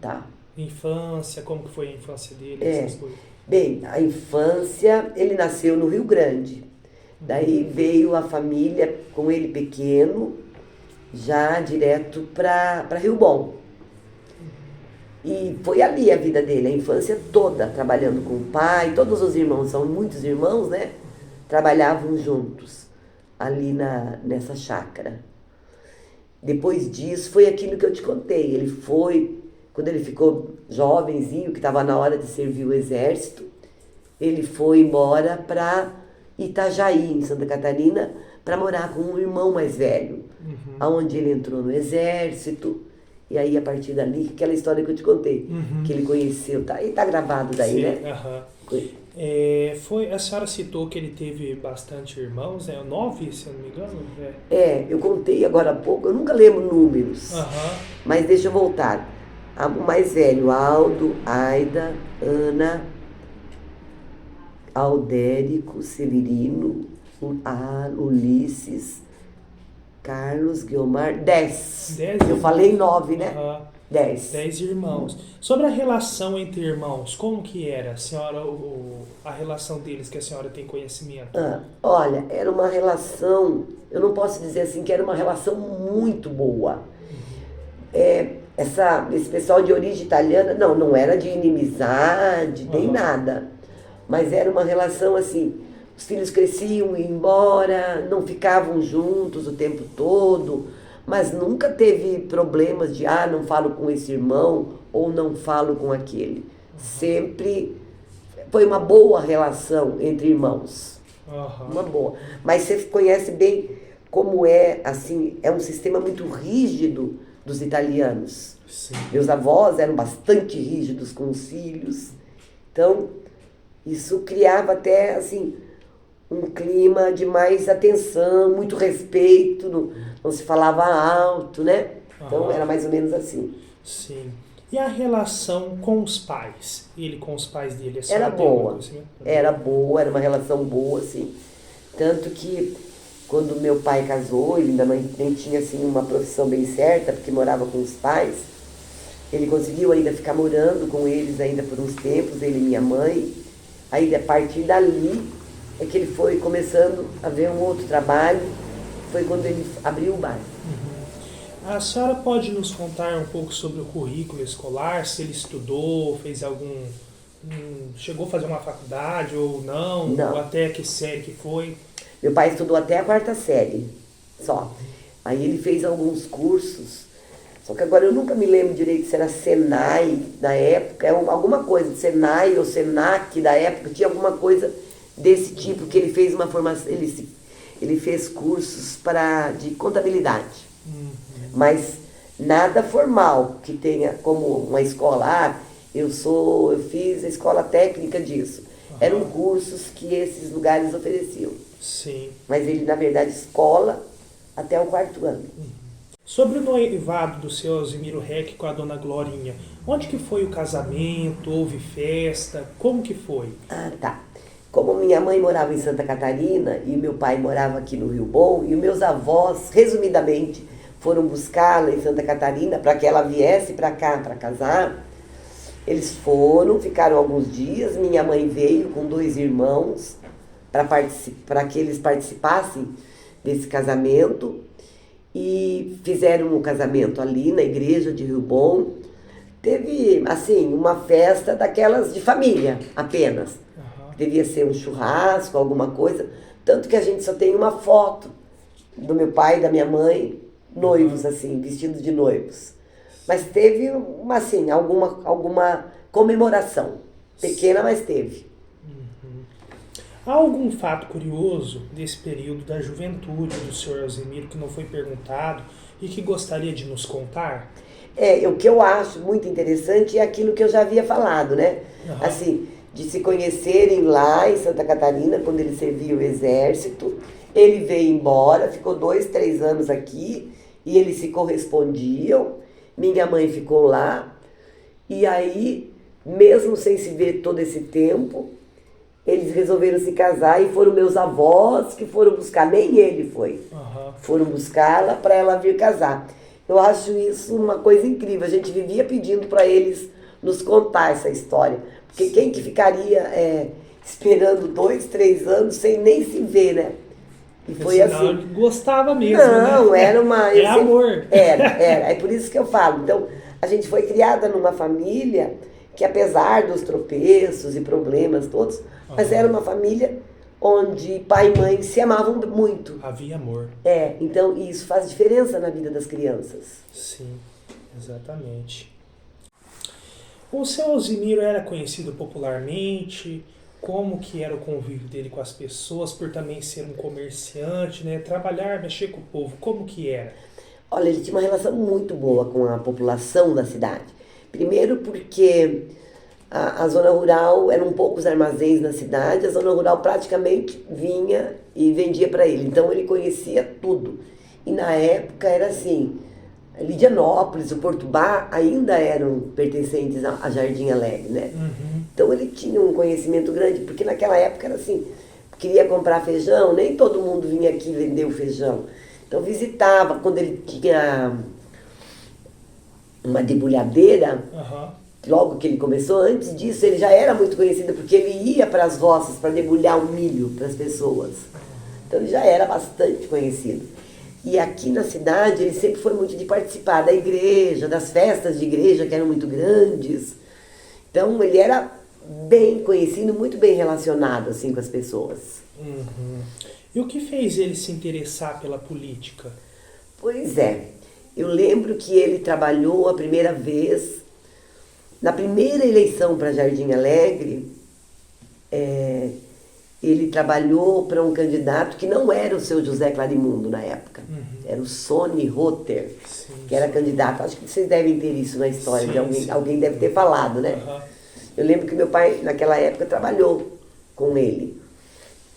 Tá. Infância, como que foi a infância dele, essas coisas. Bem, a infância, ele nasceu no Rio Grande. Daí veio a família com ele pequeno, já direto para Rio Bom. E foi ali a vida dele, a infância toda, trabalhando com o pai. Todos os irmãos, são muitos irmãos, né? Trabalhavam juntos ali nessa chácara. Depois disso, foi aquilo que eu te contei. Ele foi, quando ele ficou jovenzinho, que estava na hora de servir o exército, ele foi embora para Itajaí, em Santa Catarina, para morar com um irmão mais velho, aonde ele entrou no exército. E aí, a partir dali, aquela história que eu te contei, que ele conheceu, e tá gravado daí, né? A senhora citou que ele teve bastante irmãos, 9, se eu não me engano? Eu contei agora há pouco, eu nunca lembro números, mas deixa eu voltar. O mais velho, Aldo, Aida, Ana, Aldérico, Severino, Ulisses, Carlos, Guiomar, 10. Eu falei 9, né? 10. 10 irmãos. Sobre a relação entre irmãos, como que era, a senhora, a relação deles que a senhora tem conhecimento? Olha, era uma relação, eu não posso dizer assim que era uma relação muito boa. Esse pessoal de origem italiana, não era de inimizade, nem nada. Mas era uma relação assim, os filhos cresciam, iam embora, não ficavam juntos o tempo todo, mas nunca teve problemas de, não falo com esse irmão ou não falo com aquele. Sempre foi uma boa relação entre irmãos. Uma boa. Mas você conhece bem como é, assim, é um sistema muito rígido dos italianos. Sim. Meus avós eram bastante rígidos com os filhos. Então, isso criava até, assim, um clima de mais atenção, muito respeito, não se falava alto, né? Então, era mais ou menos assim. Sim. E a relação com os pais? Ele com os pais dele? Era boa. Era boa, era uma relação boa, assim. Tanto que, quando meu pai casou, ele ainda nem tinha, assim, uma profissão bem certa, porque morava com os pais. Ele conseguiu ainda ficar morando com eles ainda por uns tempos, ele e minha mãe. Aí, a partir dali, é que ele foi começando a ver um outro trabalho. Foi quando ele abriu o bar. A senhora pode nos contar um pouco sobre o currículo escolar? Se ele estudou, fez algum... chegou a fazer uma faculdade ou não? Ou até que série que foi? Meu pai estudou até a 4ª série, só. Aí ele fez alguns cursos. Só que agora eu nunca me lembro direito se era Senai na época, alguma coisa, Senai ou Senac da época, tinha alguma coisa desse tipo, que ele fez uma formação, ele fez cursos de contabilidade. Mas nada formal, que tenha como uma escola, eu fiz a escola técnica disso. Eram cursos que esses lugares ofereciam. Sim. Mas ele, na verdade, escola até o 4º ano. Sobre o noivado do seu Alzimiro Reck com a dona Glorinha, onde que foi o casamento? Houve festa? Como que foi? Tá. Como minha mãe morava em Santa Catarina e meu pai morava aqui no Rio Bom, e meus avós, resumidamente, foram buscá-la em Santa Catarina para que ela viesse para cá para casar. Eles foram, ficaram alguns dias, minha mãe veio com 2 irmãos para que eles participassem desse casamento. E fizeram um casamento ali na igreja de Rio Bom. Teve, assim, uma festa daquelas de família, apenas. Devia ser um churrasco, alguma coisa. Tanto que a gente só tem uma foto do meu pai e da minha mãe, noivos, assim, vestidos de noivos. Mas teve, assim, alguma comemoração. Pequena, mas teve. Há algum fato curioso desse período da juventude do senhor Alzimiro que não foi perguntado e que gostaria de nos contar? O que eu acho muito interessante é aquilo que eu já havia falado, né? Assim, de se conhecerem lá em Santa Catarina, quando ele servia o exército. Ele veio embora, ficou 2, 3 anos aqui e eles se correspondiam. Minha mãe ficou lá e aí, mesmo sem se ver todo esse tempo, eles resolveram se casar e foram meus avós que foram buscar, nem ele foi. Foram buscá-la para ela vir casar. Eu acho isso uma coisa incrível. A gente vivia pedindo para eles nos contar essa história. Porque quem que ficaria esperando 2, 3 anos sem nem se ver, né? E foi assim. Ele gostava mesmo, não, né? Era uma... amor. Era. É por isso que eu falo. Então, a gente foi criada numa família que, apesar dos tropeços e problemas todos, mas era uma família onde pai e mãe se amavam muito. Havia amor. Então isso faz diferença na vida das crianças. Sim, exatamente. O seu Alzimiro era conhecido popularmente? Como que era o convívio dele com as pessoas, por também ser um comerciante, né? Trabalhar, mexer com o povo, como que era? Olha, ele tinha uma relação muito boa com a população da cidade. Primeiro porque a zona rural, eram poucos armazéns na cidade, a zona rural praticamente vinha e vendia para ele. Então ele conhecia tudo. E na época era assim, Lidianópolis, o Portubá ainda eram pertencentes a Jardim Alegre, né? Então ele tinha um conhecimento grande, porque naquela época era assim, queria comprar feijão, nem todo mundo vinha aqui vender o feijão. Então visitava, quando ele tinha uma debulhadeira, logo que ele começou, antes disso ele já era muito conhecido, porque ele ia para as roças para debulhar o milho para as pessoas. Então ele já era bastante conhecido. E aqui na cidade ele sempre foi muito de participar da igreja, das festas de igreja que eram muito grandes. Então ele era bem conhecido, muito bem relacionado assim com as pessoas. E o que fez ele se interessar pela política? Pois é, eu lembro que ele trabalhou a primeira vez, na primeira eleição para Jardim Alegre, ele trabalhou para um candidato que não era o seu José Clarimundo na época, era o Sony Rotter, que era candidato. Acho que vocês devem ter isso na história, alguém deve ter falado, né? Eu lembro que meu pai, naquela época, trabalhou com ele.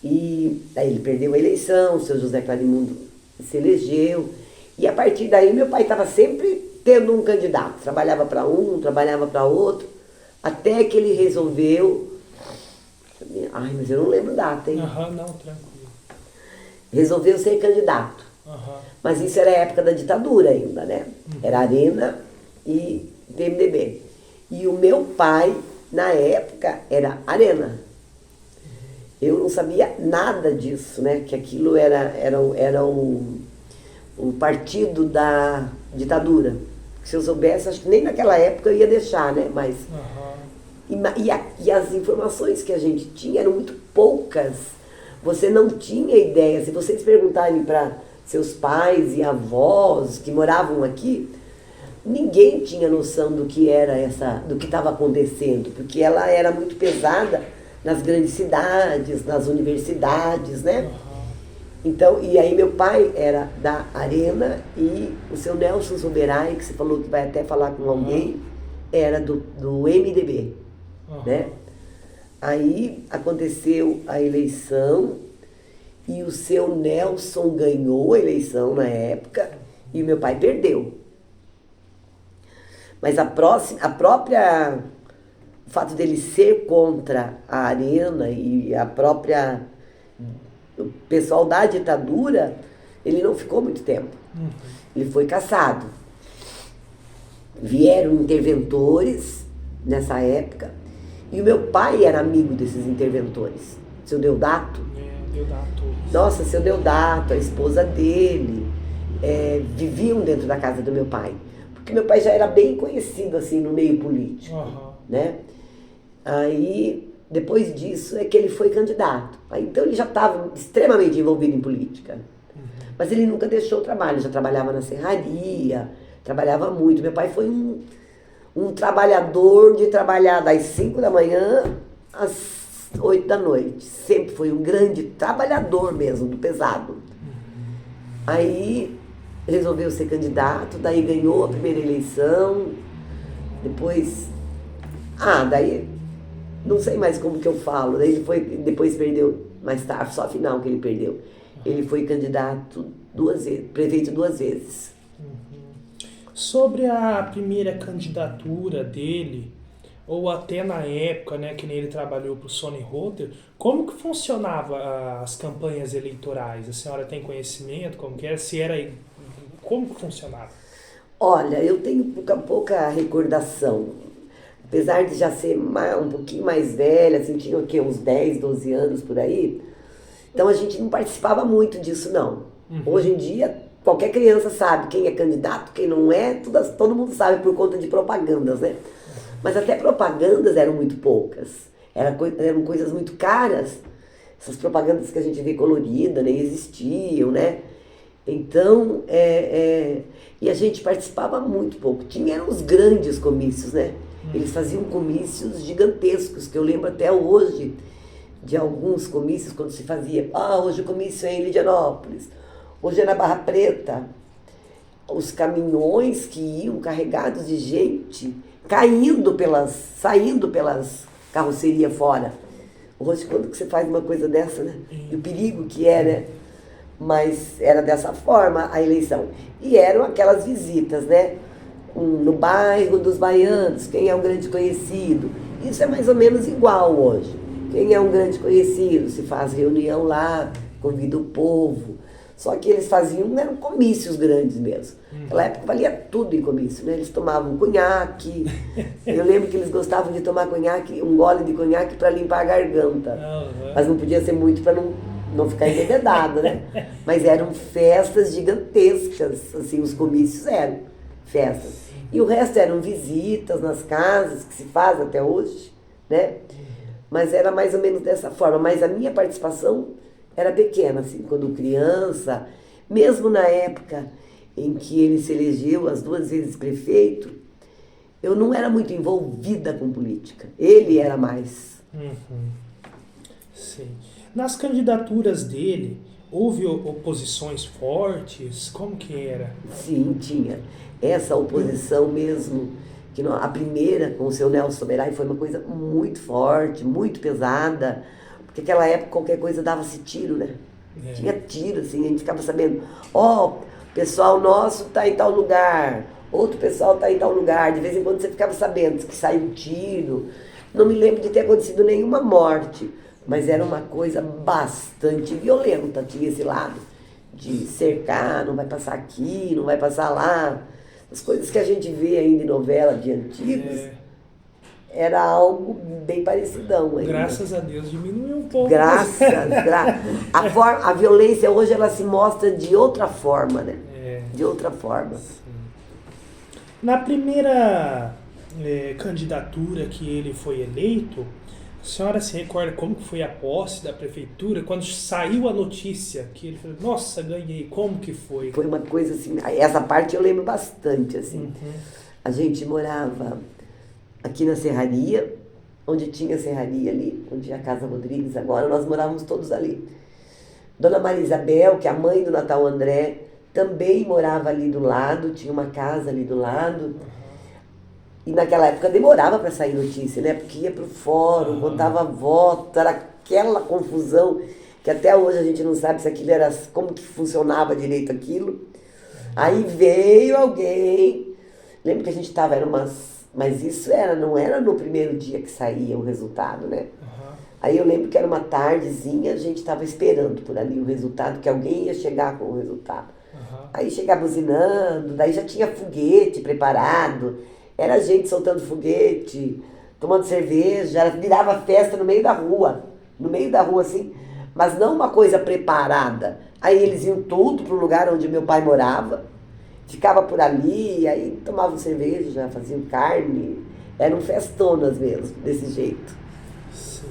E aí ele perdeu a eleição, o seu José Clarimundo se elegeu. E a partir daí meu pai estava sempre tendo um candidato. Trabalhava para um, trabalhava para outro, até que ele resolveu... Ai, mas eu não lembro data, hein? Não, tranquilo. Resolveu ser candidato. Mas isso era a época da ditadura ainda, né? Era Arena e PMDB. E o meu pai, na época, era Arena. Eu não sabia nada disso, né? Que aquilo era o partido da ditadura. Se eu soubesse, acho que nem naquela época eu ia deixar, né? Mas... E as informações que a gente tinha eram muito poucas. Você não tinha ideia. Se vocês perguntarem para seus pais e avós que moravam aqui, ninguém tinha noção do que era do que estava acontecendo, porque ela era muito pesada nas grandes cidades, nas universidades, né? Então, e aí meu pai era da Arena e o seu Nelson Soberai, que você falou que vai até falar com alguém, era do MDB, né? Aí aconteceu a eleição e o seu Nelson ganhou a eleição na época e o meu pai perdeu. Mas o fato dele ser contra a Arena e o pessoal da ditadura, ele não ficou muito tempo. Ele foi cassado. Vieram interventores nessa época e o meu pai era amigo desses interventores. Seu Deodato. Deodato. Nossa, seu Deodato, a esposa dele, viviam dentro da casa do meu pai. Porque meu pai já era bem conhecido assim no meio político, né? Aí, depois disso, é que ele foi candidato. Aí, então ele já estava extremamente envolvido em política. Mas ele nunca deixou o trabalho, já trabalhava na serraria, trabalhava muito. Meu pai foi um trabalhador de trabalhar das 5 da manhã às 8 da noite. Sempre foi um grande trabalhador mesmo, do pesado. Aí resolveu ser candidato, daí ganhou a primeira eleição, depois... daí... Não sei mais como que eu falo. Depois perdeu, mais tarde, só a final que ele perdeu. Ele foi candidato 2 vezes, prefeito 2 vezes. Sobre a primeira candidatura dele, ou até na época, né, que nem ele trabalhou para o Sony Rotter, como que funcionava as campanhas eleitorais? A senhora tem conhecimento como que era? Como que funcionava? Olha, eu tenho pouca recordação. Apesar de já ser um pouquinho mais velha, assim, tinha aqui uns 10, 12 anos por aí, então a gente não participava muito disso, não. Hoje em dia, qualquer criança sabe quem é candidato, quem não é, todo mundo sabe por conta de propagandas, né? Mas até propagandas eram muito poucas, eram coisas muito caras. Essas propagandas que a gente vê colorida nem existiam, né? Então, e a gente participava muito pouco. Eram os grandes comícios, né? Eles faziam comícios gigantescos, que eu lembro até hoje de alguns comícios, quando se fazia, hoje o comício é em Lidianópolis, hoje é na Barra Preta. Os caminhões que iam carregados de gente, saindo pelas carrocerias fora. Hoje, quando que você faz uma coisa dessa, né? E o perigo que é, né? Mas era dessa forma a eleição. E eram aquelas visitas, né? No bairro dos baianos, quem é um grande conhecido. Isso é mais ou menos igual hoje. Quem é um grande conhecido, se faz reunião lá, convida o povo. Só que eles faziam, eram comícios grandes mesmo. Naquela época valia tudo em comício, né? Eles tomavam conhaque. Eu lembro que eles gostavam de tomar conhaque, um gole de conhaque para limpar a garganta. Mas não podia ser muito para não ficar embebedado, né? Mas eram festas gigantescas, assim, os comícios eram festas. E o resto eram visitas nas casas, que se faz até hoje, né? Mas era mais ou menos dessa forma. Mas a minha participação era pequena, assim, quando criança, mesmo na época em que ele se elegeu as 2 vezes prefeito, eu não era muito envolvida com política. Ele era mais. Sim. Nas candidaturas dele, houve oposições fortes? Como que era? Sim, tinha. Essa oposição mesmo, a primeira com o seu Nelson Merai foi uma coisa muito forte, muito pesada, porque naquela época qualquer coisa dava-se tiro, né? Tinha tiro, assim, a gente ficava sabendo, pessoal nosso está em tal lugar, outro pessoal está em tal lugar, de vez em quando você ficava sabendo que saiu um tiro. Não me lembro de ter acontecido nenhuma morte, mas era uma coisa bastante violenta, tinha esse lado de cercar, não vai passar aqui, não vai passar lá. As coisas que a gente vê ainda em novela de antigos, era algo bem parecidão. Ainda. Graças a Deus diminuiu um pouco. A violência hoje ela se mostra de outra forma, né? De outra forma. Sim. Na primeira candidatura que ele foi eleito, a senhora se recorda como foi a posse da prefeitura? Quando saiu a notícia que ele falou, nossa, ganhei, como que foi? Foi uma coisa assim, essa parte eu lembro bastante, assim. A gente morava aqui na Serraria, onde tinha a Serraria ali, onde é a Casa Rodrigues agora, nós morávamos todos ali. Dona Maria Isabel, que é a mãe do Natal André, também morava ali do lado, tinha uma casa ali do lado. E naquela época demorava para sair notícia, né? Porque ia para o fórum, contava voto, era aquela confusão que até hoje a gente não sabe se aquilo era, como que funcionava direito aquilo. Aí veio alguém, lembro que a gente estava, mas isso não era no primeiro dia que saía o resultado, né? Aí eu lembro que era uma tardezinha, a gente estava esperando por ali o resultado, que alguém ia chegar com o resultado. Aí chegava buzinando, daí já tinha foguete preparado, era gente soltando foguete, tomando cerveja, virava festa no meio da rua assim, mas não uma coisa preparada. Aí eles iam tudo pro lugar onde meu pai morava, ficava por ali, aí tomavam cerveja, faziam carne, eram festonas mesmo, desse jeito. Sim.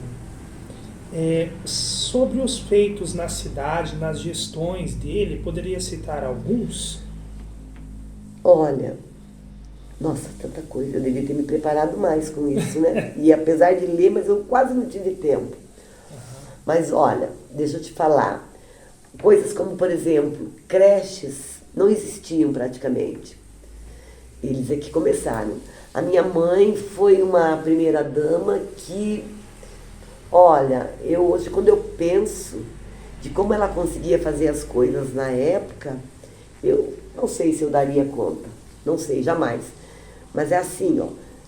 Sobre os feitos na cidade, nas gestões dele, poderia citar alguns? Olha, nossa, tanta coisa, eu devia ter me preparado mais com isso, né? E apesar de ler, mas eu quase não tive tempo. Mas olha, deixa eu te falar, coisas como, por exemplo, creches não existiam praticamente. Eles é que começaram. A minha mãe foi uma primeira dama que, olha, hoje quando eu penso de como ela conseguia fazer as coisas na época, eu não sei se eu daria conta, não sei, jamais. Mas é assim,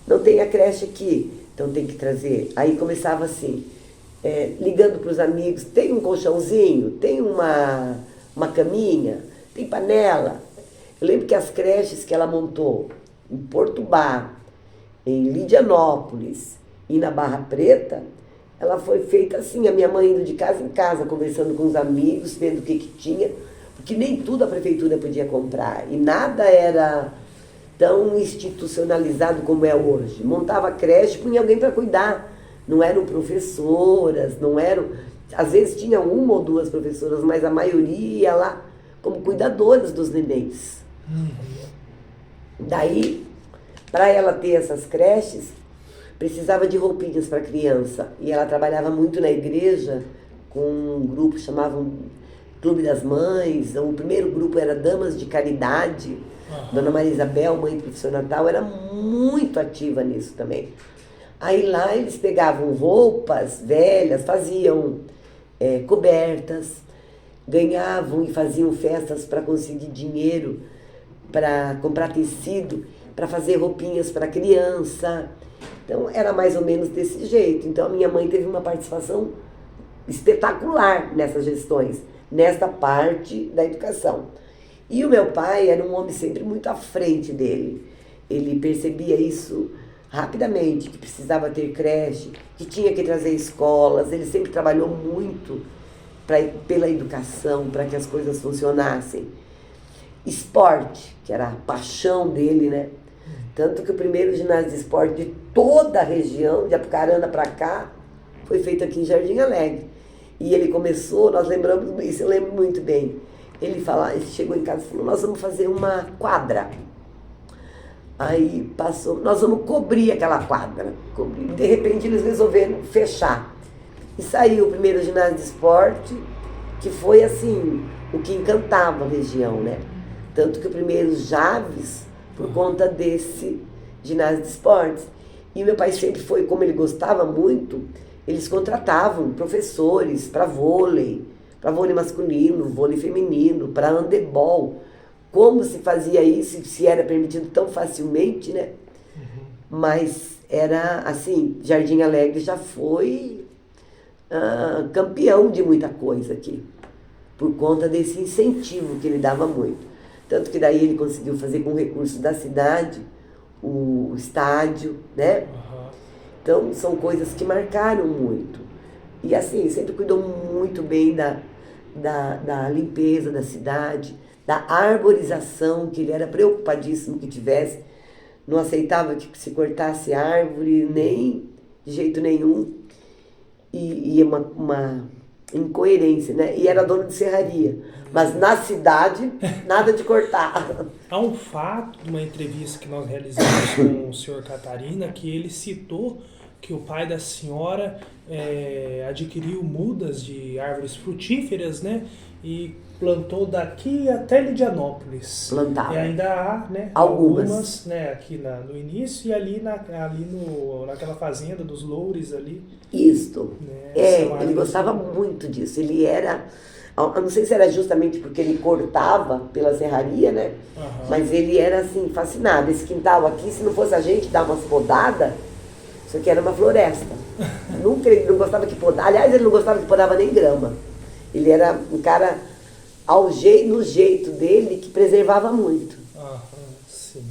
não tem a creche aqui, então tem que trazer. Aí começava assim, ligando para os amigos, tem um colchãozinho, tem uma caminha, tem panela. Eu lembro que as creches que ela montou em Porto Bar, em Lidianópolis e na Barra Preta, ela foi feita assim, a minha mãe indo de casa em casa, conversando com os amigos, vendo o que tinha, porque nem tudo a prefeitura podia comprar e nada era tão institucionalizado como é hoje. Montava creche, punha alguém para cuidar. Não eram professoras, às vezes tinha 1 ou 2 professoras, mas a maioria ia lá como cuidadoras dos nenéns. Daí, para ela ter essas creches, precisava de roupinhas para criança. E ela trabalhava muito na igreja com um grupo que chamavam Clube das Mães. O primeiro grupo era Damas de Caridade. Dona Maria Isabel, mãe do professor Natal, era muito ativa nisso também. Aí lá eles pegavam roupas velhas, faziam cobertas. ganhavam e faziam festas para conseguir dinheiro, para comprar tecido, para fazer roupinhas para criança. Então era mais ou menos desse jeito. Então a minha mãe teve uma participação espetacular nessas gestões, nesta parte da educação. E o meu pai era um homem sempre muito à frente dele. Ele percebia isso rapidamente, que precisava ter creche, que tinha que trazer escolas. Ele sempre trabalhou muito pela educação, para que as coisas funcionassem. Esporte, que era a paixão dele, né? Tanto que o primeiro ginásio de esporte de toda a região, de Apucarana para cá, foi feito aqui em Jardim Alegre. E ele começou, nós lembramos, isso eu lembro muito bem, ele chegou em casa e falou, nós vamos fazer uma quadra. Aí passou, nós vamos cobrir aquela quadra. De repente eles resolveram fechar. E saiu o primeiro ginásio de esporte, que foi assim, o que encantava a região, né? Tanto que o primeiro Javes, por conta desse ginásio de esportes. E meu pai sempre foi, como ele gostava muito, eles contratavam professores para vôlei masculino, vôlei feminino, para handebol. Como se fazia isso, se era permitido tão facilmente, né? Mas era assim, Jardim Alegre já foi campeão de muita coisa aqui, por conta desse incentivo que ele dava muito. Tanto que daí ele conseguiu fazer com recursos da cidade o estádio, né? Então são coisas que marcaram muito. E assim, sempre cuidou muito bem da limpeza da cidade, da arborização, que ele era preocupadíssimo que tivesse. Não aceitava que se cortasse árvore, nem de jeito nenhum. E uma incoerência, né? E era dono de serraria. Mas na cidade, nada de cortar. Há um fato, de uma entrevista que nós realizamos com o senhor Catarina, que ele citou que o pai da senhora adquiriu mudas de árvores frutíferas, né? E plantou daqui até Lidianópolis. Plantava. E ainda há, né, algumas, né, aqui no início e ali naquela fazenda dos Loures ali. Isto. Né, Ele gostava muito disso. Ele era... Eu não sei se era justamente porque ele cortava pela serraria, né? Mas ele era, assim, fascinado. Esse quintal aqui, se não fosse a gente dar umas podadas, isso aqui era uma floresta. Nunca ele não gostava que podava. Aliás, ele não gostava que podava nem grama. Ele era um cara, no jeito dele, que preservava muito. Sim.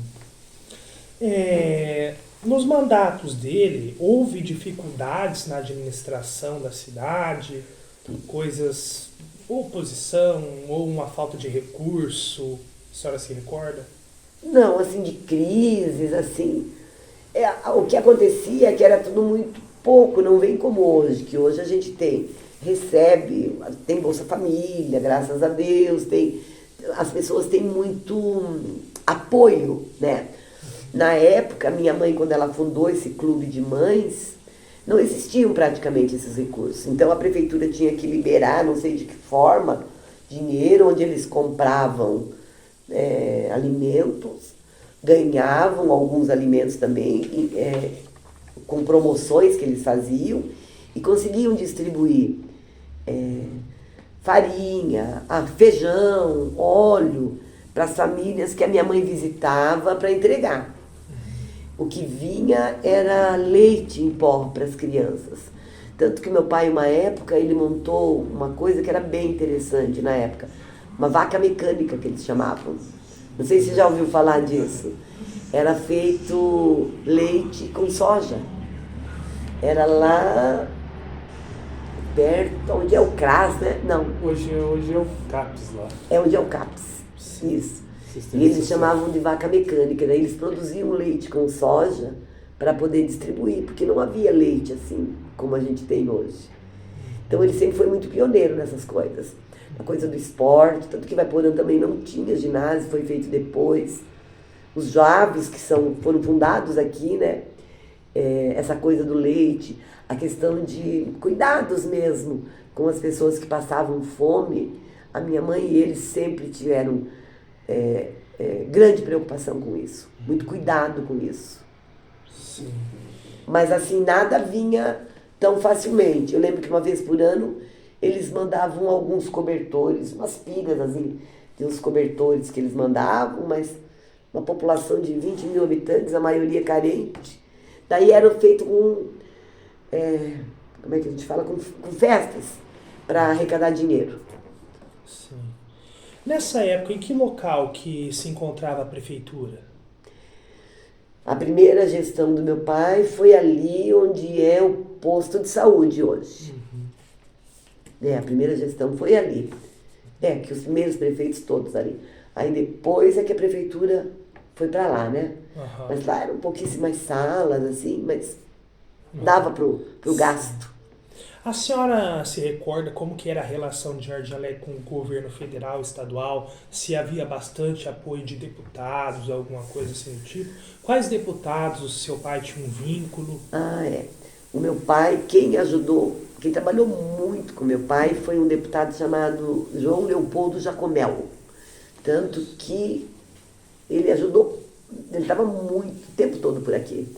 Nos mandatos dele, houve dificuldades na administração da cidade, coisas, oposição, ou uma falta de recurso, a senhora se recorda? Não, assim, de crises, assim. O que acontecia é que era tudo muito pouco, não vem como hoje, que hoje a gente tem Bolsa Família, graças a Deus, as pessoas têm muito apoio, né? Na época, minha mãe, quando ela fundou esse clube de mães, não existiam praticamente esses recursos. Então a prefeitura tinha que liberar, não sei de que forma, dinheiro onde eles compravam alimentos, ganhavam alguns alimentos também, com promoções que eles faziam, e conseguiam distribuir farinha, feijão, óleo, para as famílias que a minha mãe visitava para entregar. O que vinha era leite em pó para as crianças. Tanto que meu pai, uma época, ele montou uma coisa que era bem interessante na época. Uma vaca mecânica, que eles chamavam. Não sei se você já ouviu falar disso. Era feito leite com soja. Era lá perto, onde é o CRAS, né? Não. Hoje é o CAPS lá. É onde é o CAPS. Sim. Isso. E eles chamavam de vaca mecânica, daí eles produziam leite com soja para poder distribuir, porque não havia leite assim como a gente tem hoje. Então ele sempre foi muito pioneiro nessas coisas. A coisa do esporte, tanto que Vaiporã também não tinha ginásio, foi feito depois. Os Javes, que foram fundados aqui, né? Essa coisa do leite, a questão de cuidados mesmo com as pessoas que passavam fome. A minha mãe e eles sempre tiveram grande preocupação com isso, muito cuidado com isso. Sim. Mas assim, nada vinha tão facilmente. Eu lembro que uma vez por ano eles mandavam alguns cobertores, umas pilhas assim, de uns cobertores que eles mandavam, mas uma população de 20 mil habitantes, a maioria carente. Daí eram feitos como é que a gente fala? Com festas para arrecadar dinheiro. Sim. Nessa época, em que local que se encontrava a prefeitura? A primeira gestão do meu pai foi ali onde é o posto de saúde hoje. A primeira gestão foi ali. Que os primeiros prefeitos todos ali. Aí depois é que a prefeitura foi para lá, né? Uhum. Mas lá eram pouquíssimas salas, assim, mas dava pro gasto. A senhora se recorda como que era a relação de Jardim Alegre com o governo federal, estadual? Se havia bastante apoio de deputados, alguma coisa assim do tipo? Quais deputados o seu pai tinha um vínculo? O meu pai, quem trabalhou muito com meu pai foi um deputado chamado João Leopoldo Jacomel. Tanto que ele estava muito o tempo todo por aqui.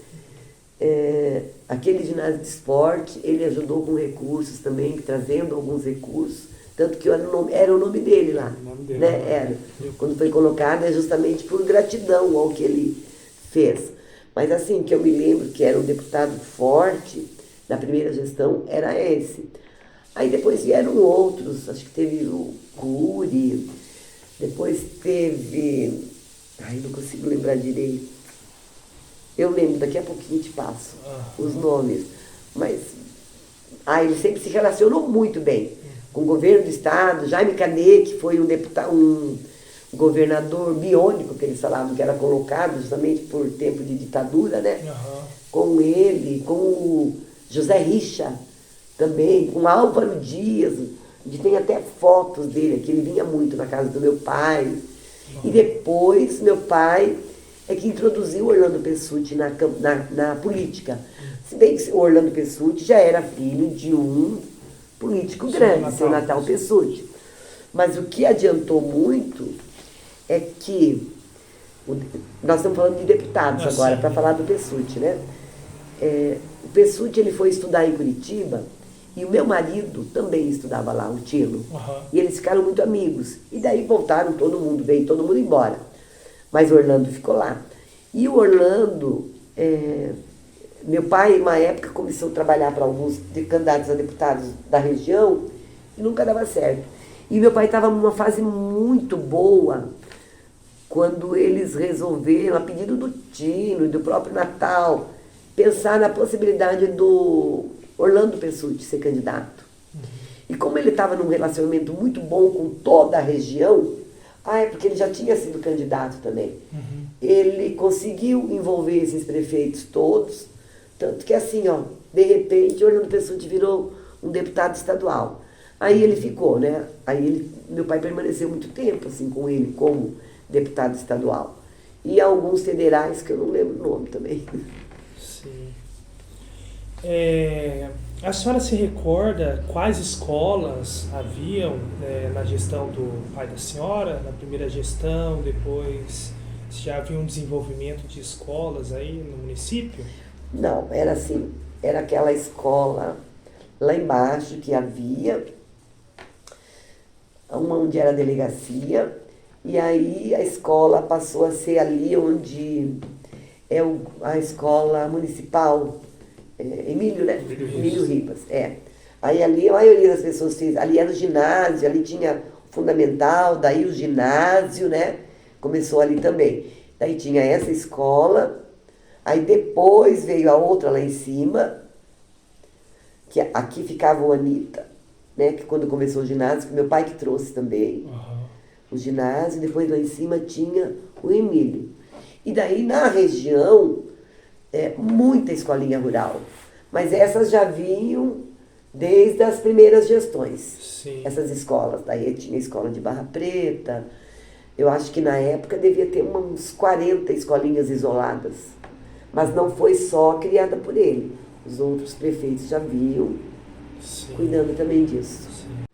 Aquele ginásio de esporte, ele ajudou com recursos também, trazendo alguns recursos, tanto que era o nome dele lá. O nome dele, né? Era. Quando foi colocado é justamente por gratidão ao que ele fez. Mas assim, que eu me lembro que era um deputado forte, na primeira gestão, era esse. Aí depois vieram outros, acho que teve o Cury, depois teve... não consigo lembrar direito. Eu lembro, daqui a pouquinho te passo os nomes. Mas ele sempre se relacionou muito bem com o governo do estado. Jaime Canet, que foi um governador biônico, que eles falavam que era colocado justamente por tempo de ditadura, né? Com ele, com o José Richa também, com Álvaro Dias. A gente tem até fotos dele, que ele vinha muito na casa do meu pai. E depois, meu pai é que introduziu o Orlando Pessutti na política. Se bem que o Orlando Pessutti já era filho de um político grande, seu Natal Pessutti. Mas o que adiantou muito é que... Nós estamos falando de deputados agora, para falar do Pessutti, né? O Pessutti, ele foi estudar em Curitiba, e o meu marido também estudava lá, o Tilo. E eles ficaram muito amigos. E daí voltaram, veio todo mundo embora. Mas o Orlando ficou lá. E o Orlando, meu pai, uma época, começou a trabalhar para alguns candidatos a deputados da região e nunca dava certo. E meu pai estava numa fase muito boa quando eles resolveram, a pedido do Tino e do próprio Natal, pensar na possibilidade do Orlando Pessutti ser candidato. E como ele estava num relacionamento muito bom com toda a região, porque ele já tinha sido candidato também. Ele conseguiu envolver esses prefeitos todos, tanto que assim, de repente, Orlando Pessutti virou um deputado estadual. Aí ele ficou, né? Meu pai permaneceu muito tempo assim com ele como deputado estadual. E alguns federais que eu não lembro o nome também. Sim. A senhora se recorda quais escolas haviam na gestão do pai da senhora, na primeira gestão, depois já havia um desenvolvimento de escolas aí no município? Não, era assim, era aquela escola lá embaixo que havia, onde era a delegacia, e aí a escola passou a ser ali onde é a escola municipal, Emílio, né? Emílio Ribas, Aí ali a maioria das pessoas fez, ali era o ginásio, ali tinha o fundamental, daí o ginásio, né? Começou ali também. Daí tinha essa escola, aí depois veio a outra lá em cima, que aqui ficava o Anitta, né? Que quando começou o ginásio, que meu pai que trouxe também, o ginásio, depois lá em cima tinha o Emílio. E daí na região, muita escolinha rural, mas essas já vinham desde as primeiras gestões. Sim. Essas escolas, daí tinha a escola de Barra Preta, eu acho que na época devia ter uns 40 escolinhas isoladas, mas não foi só criada por ele, os outros prefeitos já vinham cuidando também disso. Sim.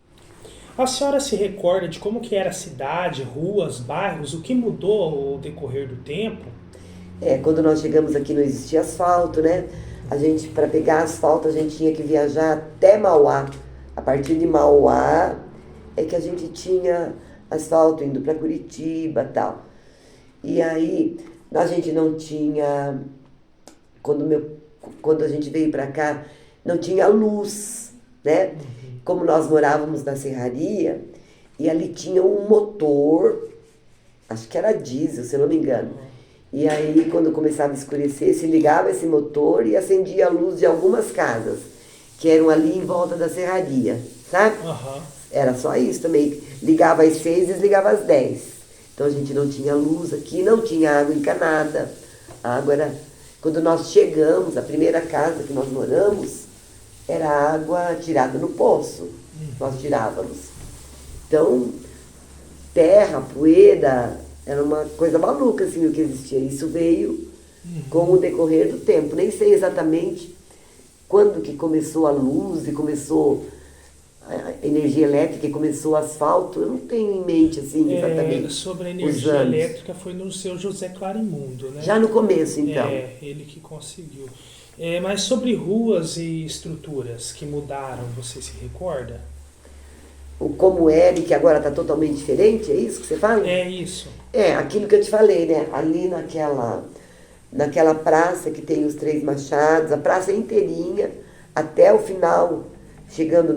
A senhora se recorda de como que era a cidade, ruas, bairros, o que mudou ao decorrer do tempo? Quando nós chegamos aqui não existia asfalto, né? Para pegar asfalto, a gente tinha que viajar até Mauá A partir de Mauá é que a gente tinha asfalto indo para Curitiba e tal. E aí a gente não tinha, quando a gente veio para cá, não tinha luz, né? Como nós morávamos na serraria, e ali tinha um motor, acho que era diesel, se eu não me engano. E aí, quando começava a escurecer, se ligava esse motor e acendia a luz de algumas casas, que eram ali em volta da serraria, sabe? Era só isso também. Ligava às 6 e desligava às 10. Então a gente não tinha luz aqui, não tinha água encanada. A água era... Quando nós chegamos, a primeira casa que nós moramos, era água tirada no poço. Nós tirávamos. Então, terra, poeira, era uma coisa maluca assim o que existia. Isso veio com o decorrer do tempo. Nem sei exatamente quando que começou a luz e começou a energia elétrica e começou o asfalto. Eu não tenho em mente assim exatamente. Sobre a energia elétrica foi no seu José Clarimundo, né? Já no começo, então. Ele que conseguiu. Mas sobre ruas e estruturas que mudaram, você se recorda? O como era e que agora está totalmente diferente, é isso que você fala? É isso. Aquilo que eu te falei, né? Ali naquela praça que tem os 3 machados, a praça inteirinha, até o final, chegando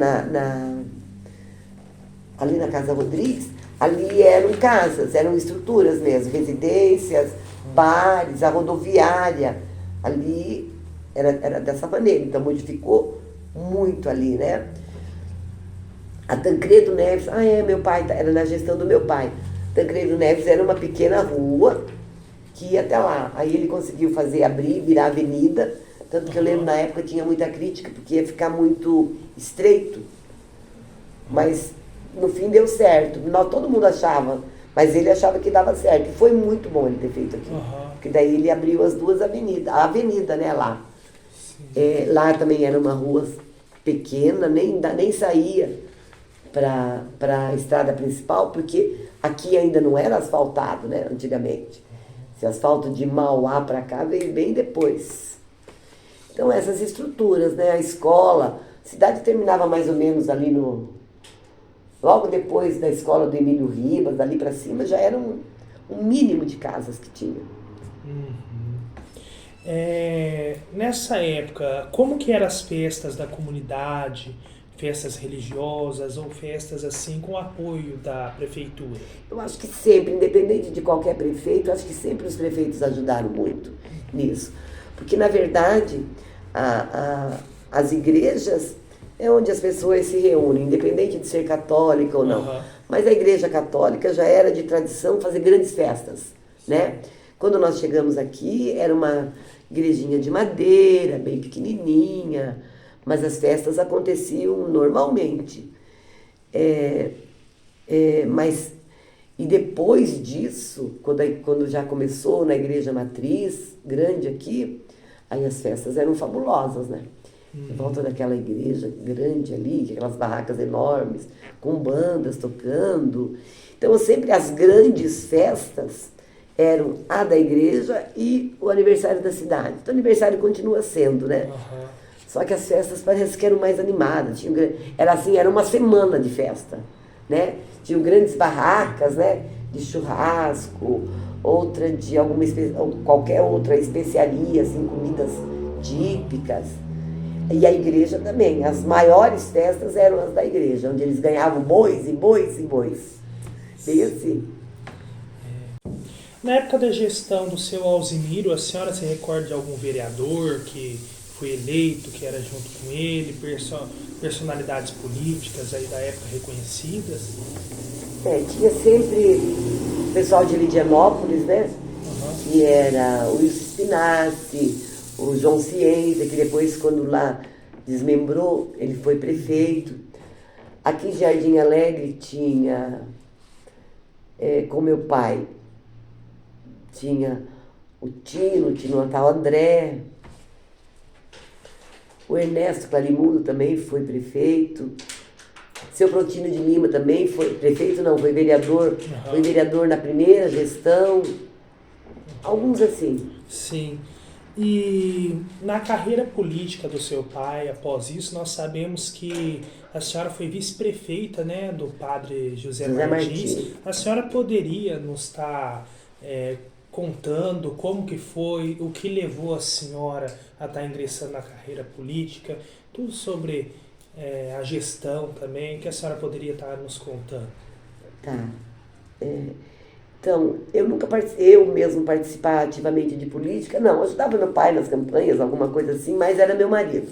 ali na Casa Rodrigues, ali eram casas, eram estruturas mesmo, residências, bares, a rodoviária, ali era dessa maneira, então modificou muito ali, né? A Tancredo Neves, meu pai, era na gestão do meu pai. Tancredo Neves era uma pequena rua que ia até lá. Aí ele conseguiu virar avenida, tanto que eu lembro na época tinha muita crítica, porque ia ficar muito estreito. Mas no fim deu certo. Todo mundo achava, mas ele achava que dava certo. E foi muito bom ele ter feito aquilo. Porque daí ele abriu as 2 avenidas, a avenida, né, lá. Lá também era uma rua pequena, nem saía para a estrada principal, porque aqui ainda não era asfaltado, né, antigamente. Esse asfalto de Mauá para cá veio bem depois. Então essas estruturas, né, a escola, a cidade terminava mais ou menos ali logo depois da escola do Emílio Ribas, dali para cima já era um mínimo de casas que tinha. Nessa época, como que eram as festas da comunidade? Festas religiosas ou festas assim com apoio da prefeitura? Eu acho que sempre, independente de qualquer prefeito, acho que sempre os prefeitos ajudaram muito nisso. Porque, na verdade, as igrejas é onde as pessoas se reúnem, independente de ser católica ou não. Mas a igreja católica já era de tradição fazer grandes festas, né? Quando nós chegamos aqui, era uma igrejinha de madeira, bem pequenininha, mas as festas aconteciam normalmente. E depois disso, quando já começou na igreja matriz, grande aqui, aí as festas eram fabulosas, né? Em volta daquela igreja grande ali, aquelas barracas enormes, com bandas tocando. Então, sempre as grandes festas eram a da igreja e o aniversário da cidade. Então, o aniversário continua sendo, né? Só que as festas parece que eram mais animadas. Era uma semana de festa, né? Tinham grandes barracas, né? De churrasco, outra de qualquer outra especiaria, assim, comidas típicas. E a igreja também. As maiores festas eram as da igreja, onde eles ganhavam bois e bois e bois. Bem assim. Na época da gestão do seu Alzimiro, a senhora se recorda de algum vereador que foi eleito, que era junto com ele, personalidades políticas aí da época reconhecidas? Tinha sempre o pessoal de Lidianópolis, né? Que era o Wilson Spinassi, o João Ciência, que depois, quando lá desmembrou, ele foi prefeito. Aqui em Jardim Alegre tinha, com meu pai, tinha o Tino, tinha o Natal André, o Ernesto Clarimundo também foi prefeito, seu Protino de Lima também foi prefeito, não, foi vereador, foi vereador na primeira gestão, alguns assim. Sim. E na carreira política do seu pai, após isso, nós sabemos que a senhora foi vice-prefeita, né, do padre José Martins. A senhora poderia nos estar contando como que foi, o que levou a senhora a estar ingressando na carreira política, tudo sobre a gestão também, que a senhora poderia estar nos contando? Tá. Então, eu mesmo participar ativamente de política, não, ajudava meu pai nas campanhas, alguma coisa assim, mas era meu marido.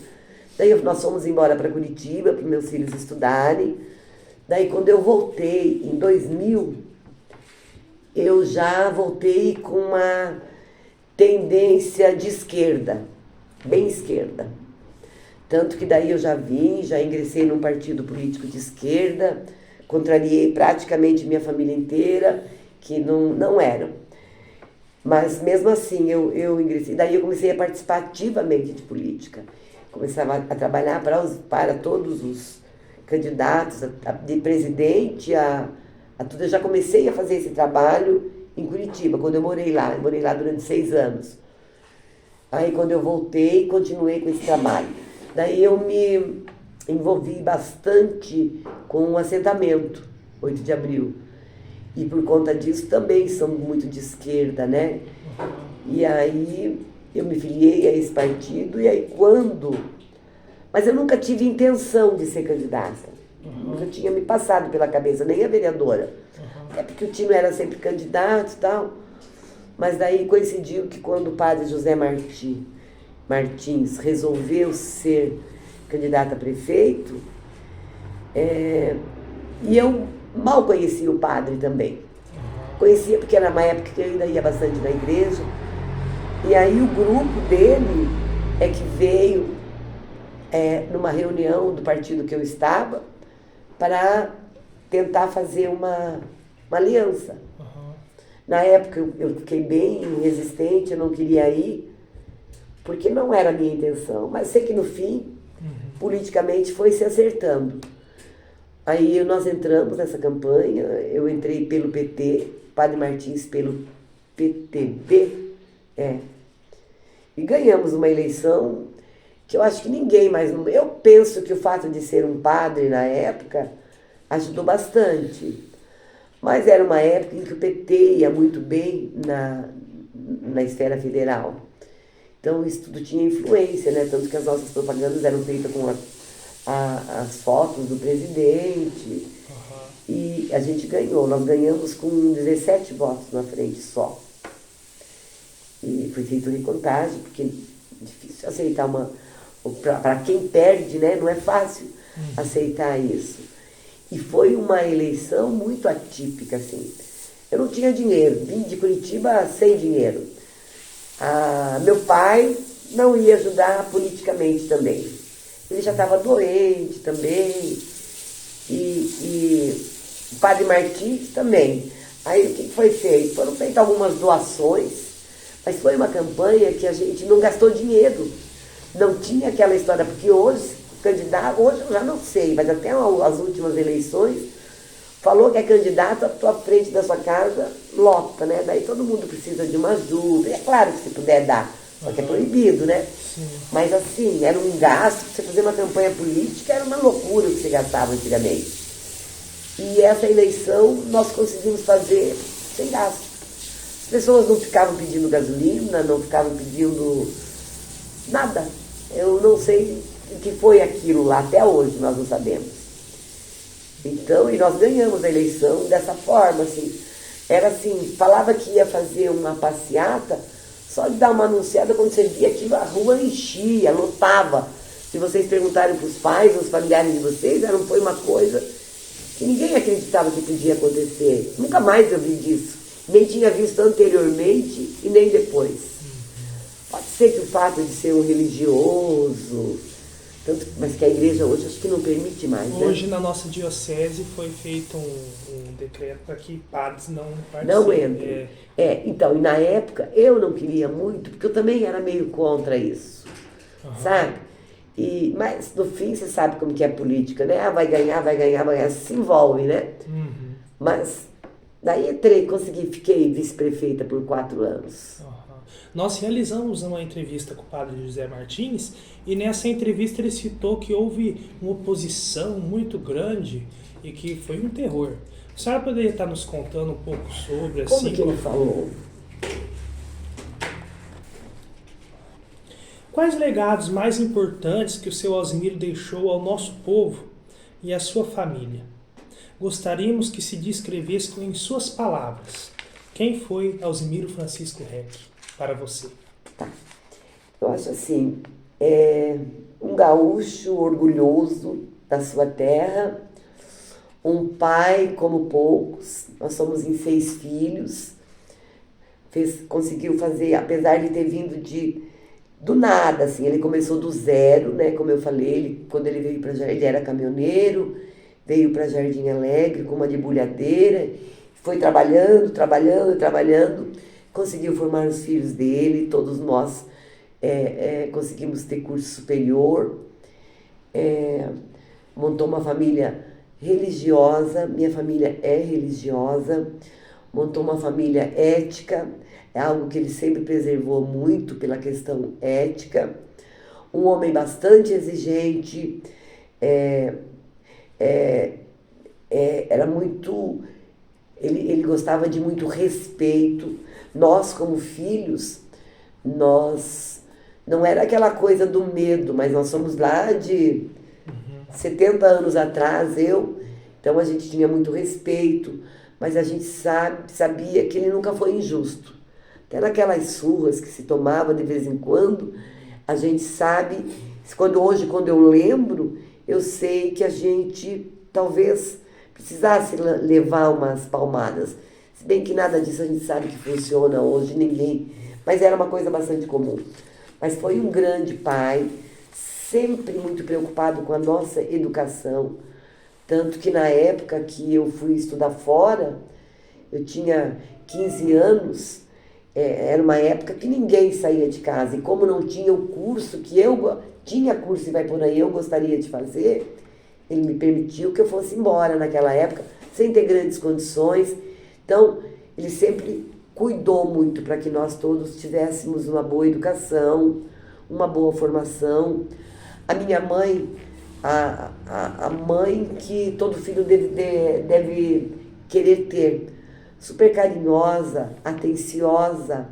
Daí nós fomos embora para Curitiba, para meus filhos estudarem. Daí quando eu voltei, em 2000, eu já voltei com uma tendência de esquerda, bem esquerda. Tanto que daí eu já ingressei num partido político de esquerda, contrariei praticamente minha família inteira, que não eram. Mas mesmo assim eu ingressei, daí eu comecei a participar ativamente de política. Começava a trabalhar para todos os candidatos, de presidente a tudo. Eu já comecei a fazer esse trabalho em Curitiba, quando eu morei lá durante 6 anos. Aí quando eu voltei, continuei com esse trabalho. Daí eu me envolvi bastante com o assentamento, 8 de abril. E por conta disso também são muito de esquerda, né? E aí eu me filiei a esse partido, e aí mas eu nunca tive intenção de ser candidata. Nunca tinha me passado pela cabeça, nem a vereadora. Até porque o time era sempre candidato e tal. Mas daí coincidiu que quando o padre José Martins resolveu ser candidato a prefeito, e eu mal conhecia o padre também. Conhecia porque era uma época que eu ainda ia bastante na igreja. E aí o grupo dele é que veio numa reunião do partido que eu estava para tentar fazer uma aliança. Na época eu fiquei bem resistente, eu não queria ir, porque não era a minha intenção. Mas sei que no fim, politicamente, foi se acertando. Aí nós entramos nessa campanha, eu entrei pelo PT, Padre Martins pelo PTB, e ganhamos uma eleição que eu acho que ninguém mais... Eu penso que o fato de ser um padre na época ajudou bastante, mas era uma época em que o PT ia muito bem na esfera federal. Então isso tudo tinha influência, né? Tanto que as nossas propagandas eram feitas com as fotos do presidente. E a gente ganhou. Nós ganhamos com 17 votos na frente só. E foi feito recontagem, porque é difícil aceitar para quem perde, né? Não é fácil aceitar isso. E foi uma eleição muito atípica, assim. Eu não tinha dinheiro, vim de Curitiba sem dinheiro. Meu pai não ia ajudar politicamente também. Ele já estava doente também. E o Padre Martins também. Aí o que foi feito? Foram feitas algumas doações, mas foi uma campanha que a gente não gastou dinheiro. Não tinha aquela história, porque hoje, candidato, hoje eu já não sei, mas até as últimas eleições, falou que é candidato, à tua frente da sua casa lota, né? Daí todo mundo precisa de uma ajuda. E é claro que se puder dar, só que é proibido, né? Sim. Mas assim, era um gasto, você fazer uma campanha política era uma loucura o que você gastava antigamente. E essa eleição nós conseguimos fazer sem gasto. As pessoas não ficavam pedindo gasolina, não ficavam pedindo nada. Eu não sei o que foi aquilo lá, até hoje nós não sabemos. Então, e nós ganhamos a eleição dessa forma, assim. Era assim, falava que ia fazer uma passeata, só de dar uma anunciada, quando você via aquilo, a rua enchia, lotava. Se vocês perguntarem para os pais, os familiares de vocês, foi uma coisa que ninguém acreditava que podia acontecer. Nunca mais eu vi disso. Nem tinha visto anteriormente e nem depois. Pode ser que o fato de ser um religioso, mas que a igreja hoje acho que não permite mais, né? Hoje na nossa diocese foi feito um decreto para que padres não participem. Não entrem. Então, e na época eu não queria muito, porque eu também era meio contra isso, sabe? Mas no fim você sabe como que é a política, né? Vai ganhar, se envolve, né? Mas daí fiquei vice-prefeita por 4 anos. Nós realizamos uma entrevista com o padre José Martins e nessa entrevista ele citou que houve uma oposição muito grande e que foi um terror. A senhora poderia estar nos contando um pouco sobre assim? Como que ele falou? Quais legados mais importantes que o seu Alzimiro deixou ao nosso povo e à sua família? Gostaríamos que se descrevesse em suas palavras. Quem foi Alzimiro Francisco Reck para você? Tá. Eu acho assim, um gaúcho orgulhoso da sua terra, um pai como poucos, nós somos em 6 filhos, conseguiu fazer, apesar de ter vindo do nada, assim, ele começou do zero, né, como eu falei, quando ele veio para Jardim, ele era caminhoneiro, veio para Jardim Alegre com uma debulhadeira, foi trabalhando, conseguiu formar os filhos dele, todos nós conseguimos ter curso superior, montou uma família religiosa, minha família é religiosa, montou uma família ética, é algo que ele sempre preservou muito pela questão ética, um homem bastante exigente, era muito, ele gostava de muito respeito. Nós como filhos, não era aquela coisa do medo, mas nós somos lá de 70 anos atrás, então a gente tinha muito respeito, mas a gente sabia que ele nunca foi injusto. Até naquelas surras que se tomava de vez em quando, a gente sabe, hoje quando eu lembro, eu sei que a gente talvez precisasse levar umas palmadas. Se bem que nada disso a gente sabe que funciona hoje, ninguém, mas era uma coisa bastante comum. Mas foi um grande pai, sempre muito preocupado com a nossa educação, tanto que na época que eu fui estudar fora, eu tinha 15 anos, era uma época que ninguém saía de casa, e como não tinha o curso que tinha curso e vai por aí, eu gostaria de fazer, ele me permitiu que eu fosse embora naquela época, sem ter grandes condições. Então, ele sempre cuidou muito para que nós todos tivéssemos uma boa educação, uma boa formação. A minha mãe, a mãe que todo filho deve querer ter, super carinhosa, atenciosa,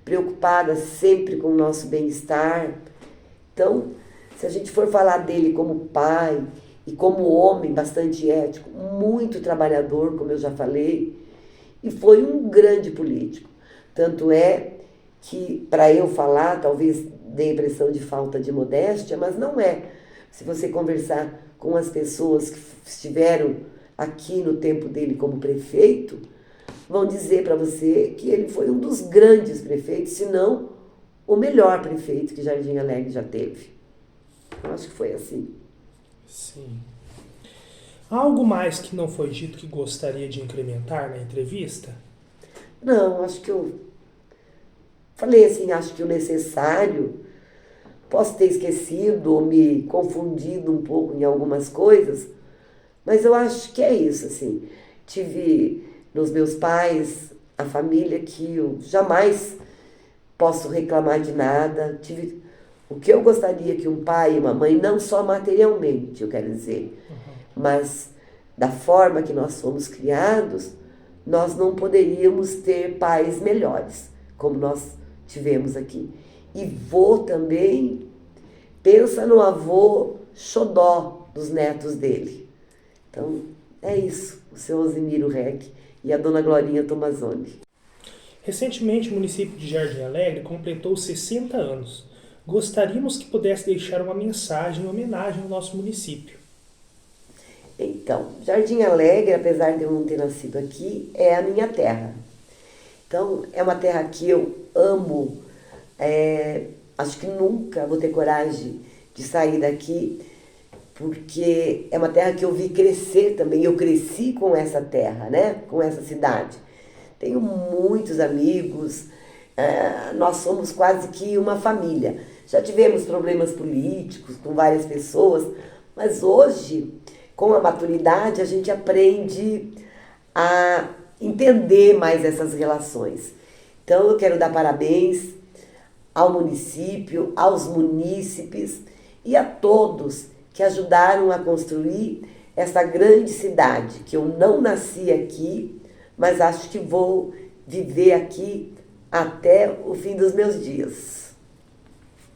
preocupada sempre com o nosso bem-estar. Então, se a gente for falar dele como pai e como homem bastante ético, muito trabalhador, como eu já falei, e foi um grande político. Tanto é que, para eu falar, talvez dê a impressão de falta de modéstia, mas não é. Se você conversar com as pessoas que estiveram aqui no tempo dele como prefeito, vão dizer para você que ele foi um dos grandes prefeitos, se não o melhor prefeito que Jardim Alegre já teve. Eu acho que foi assim. Sim. Há algo mais que não foi dito que gostaria de incrementar na entrevista? Não, acho que eu falei assim, acho que o necessário. Posso ter esquecido ou me confundido um pouco em algumas coisas, mas eu acho que é isso, assim. Tive nos meus pais a família que eu jamais posso reclamar de nada. Tive o que eu gostaria que um pai e uma mãe, não só materialmente, eu quero dizer, mas da forma que nós fomos criados, nós não poderíamos ter pais melhores, como nós tivemos aqui. E vô também, pensa no avô xodó dos netos dele. Então, é isso, o seu Alzimiro Reck e a dona Glorinha Tomazoni. Recentemente, o município de Jardim Alegre completou 60 anos. Gostaríamos que pudesse deixar uma mensagem em homenagem ao nosso município. Então, Jardim Alegre, apesar de eu não ter nascido aqui, é a minha terra. Então, é uma terra que eu amo. Acho que nunca vou ter coragem de sair daqui, porque é uma terra que eu vi crescer também. Eu cresci com essa terra, né? Com essa cidade. Tenho muitos amigos, nós somos quase que uma família. Já tivemos problemas políticos com várias pessoas, mas hoje, com a maturidade, a gente aprende a entender mais essas relações. Então, eu quero dar parabéns ao município, aos munícipes e a todos que ajudaram a construir essa grande cidade, que eu não nasci aqui, mas acho que vou viver aqui até o fim dos meus dias.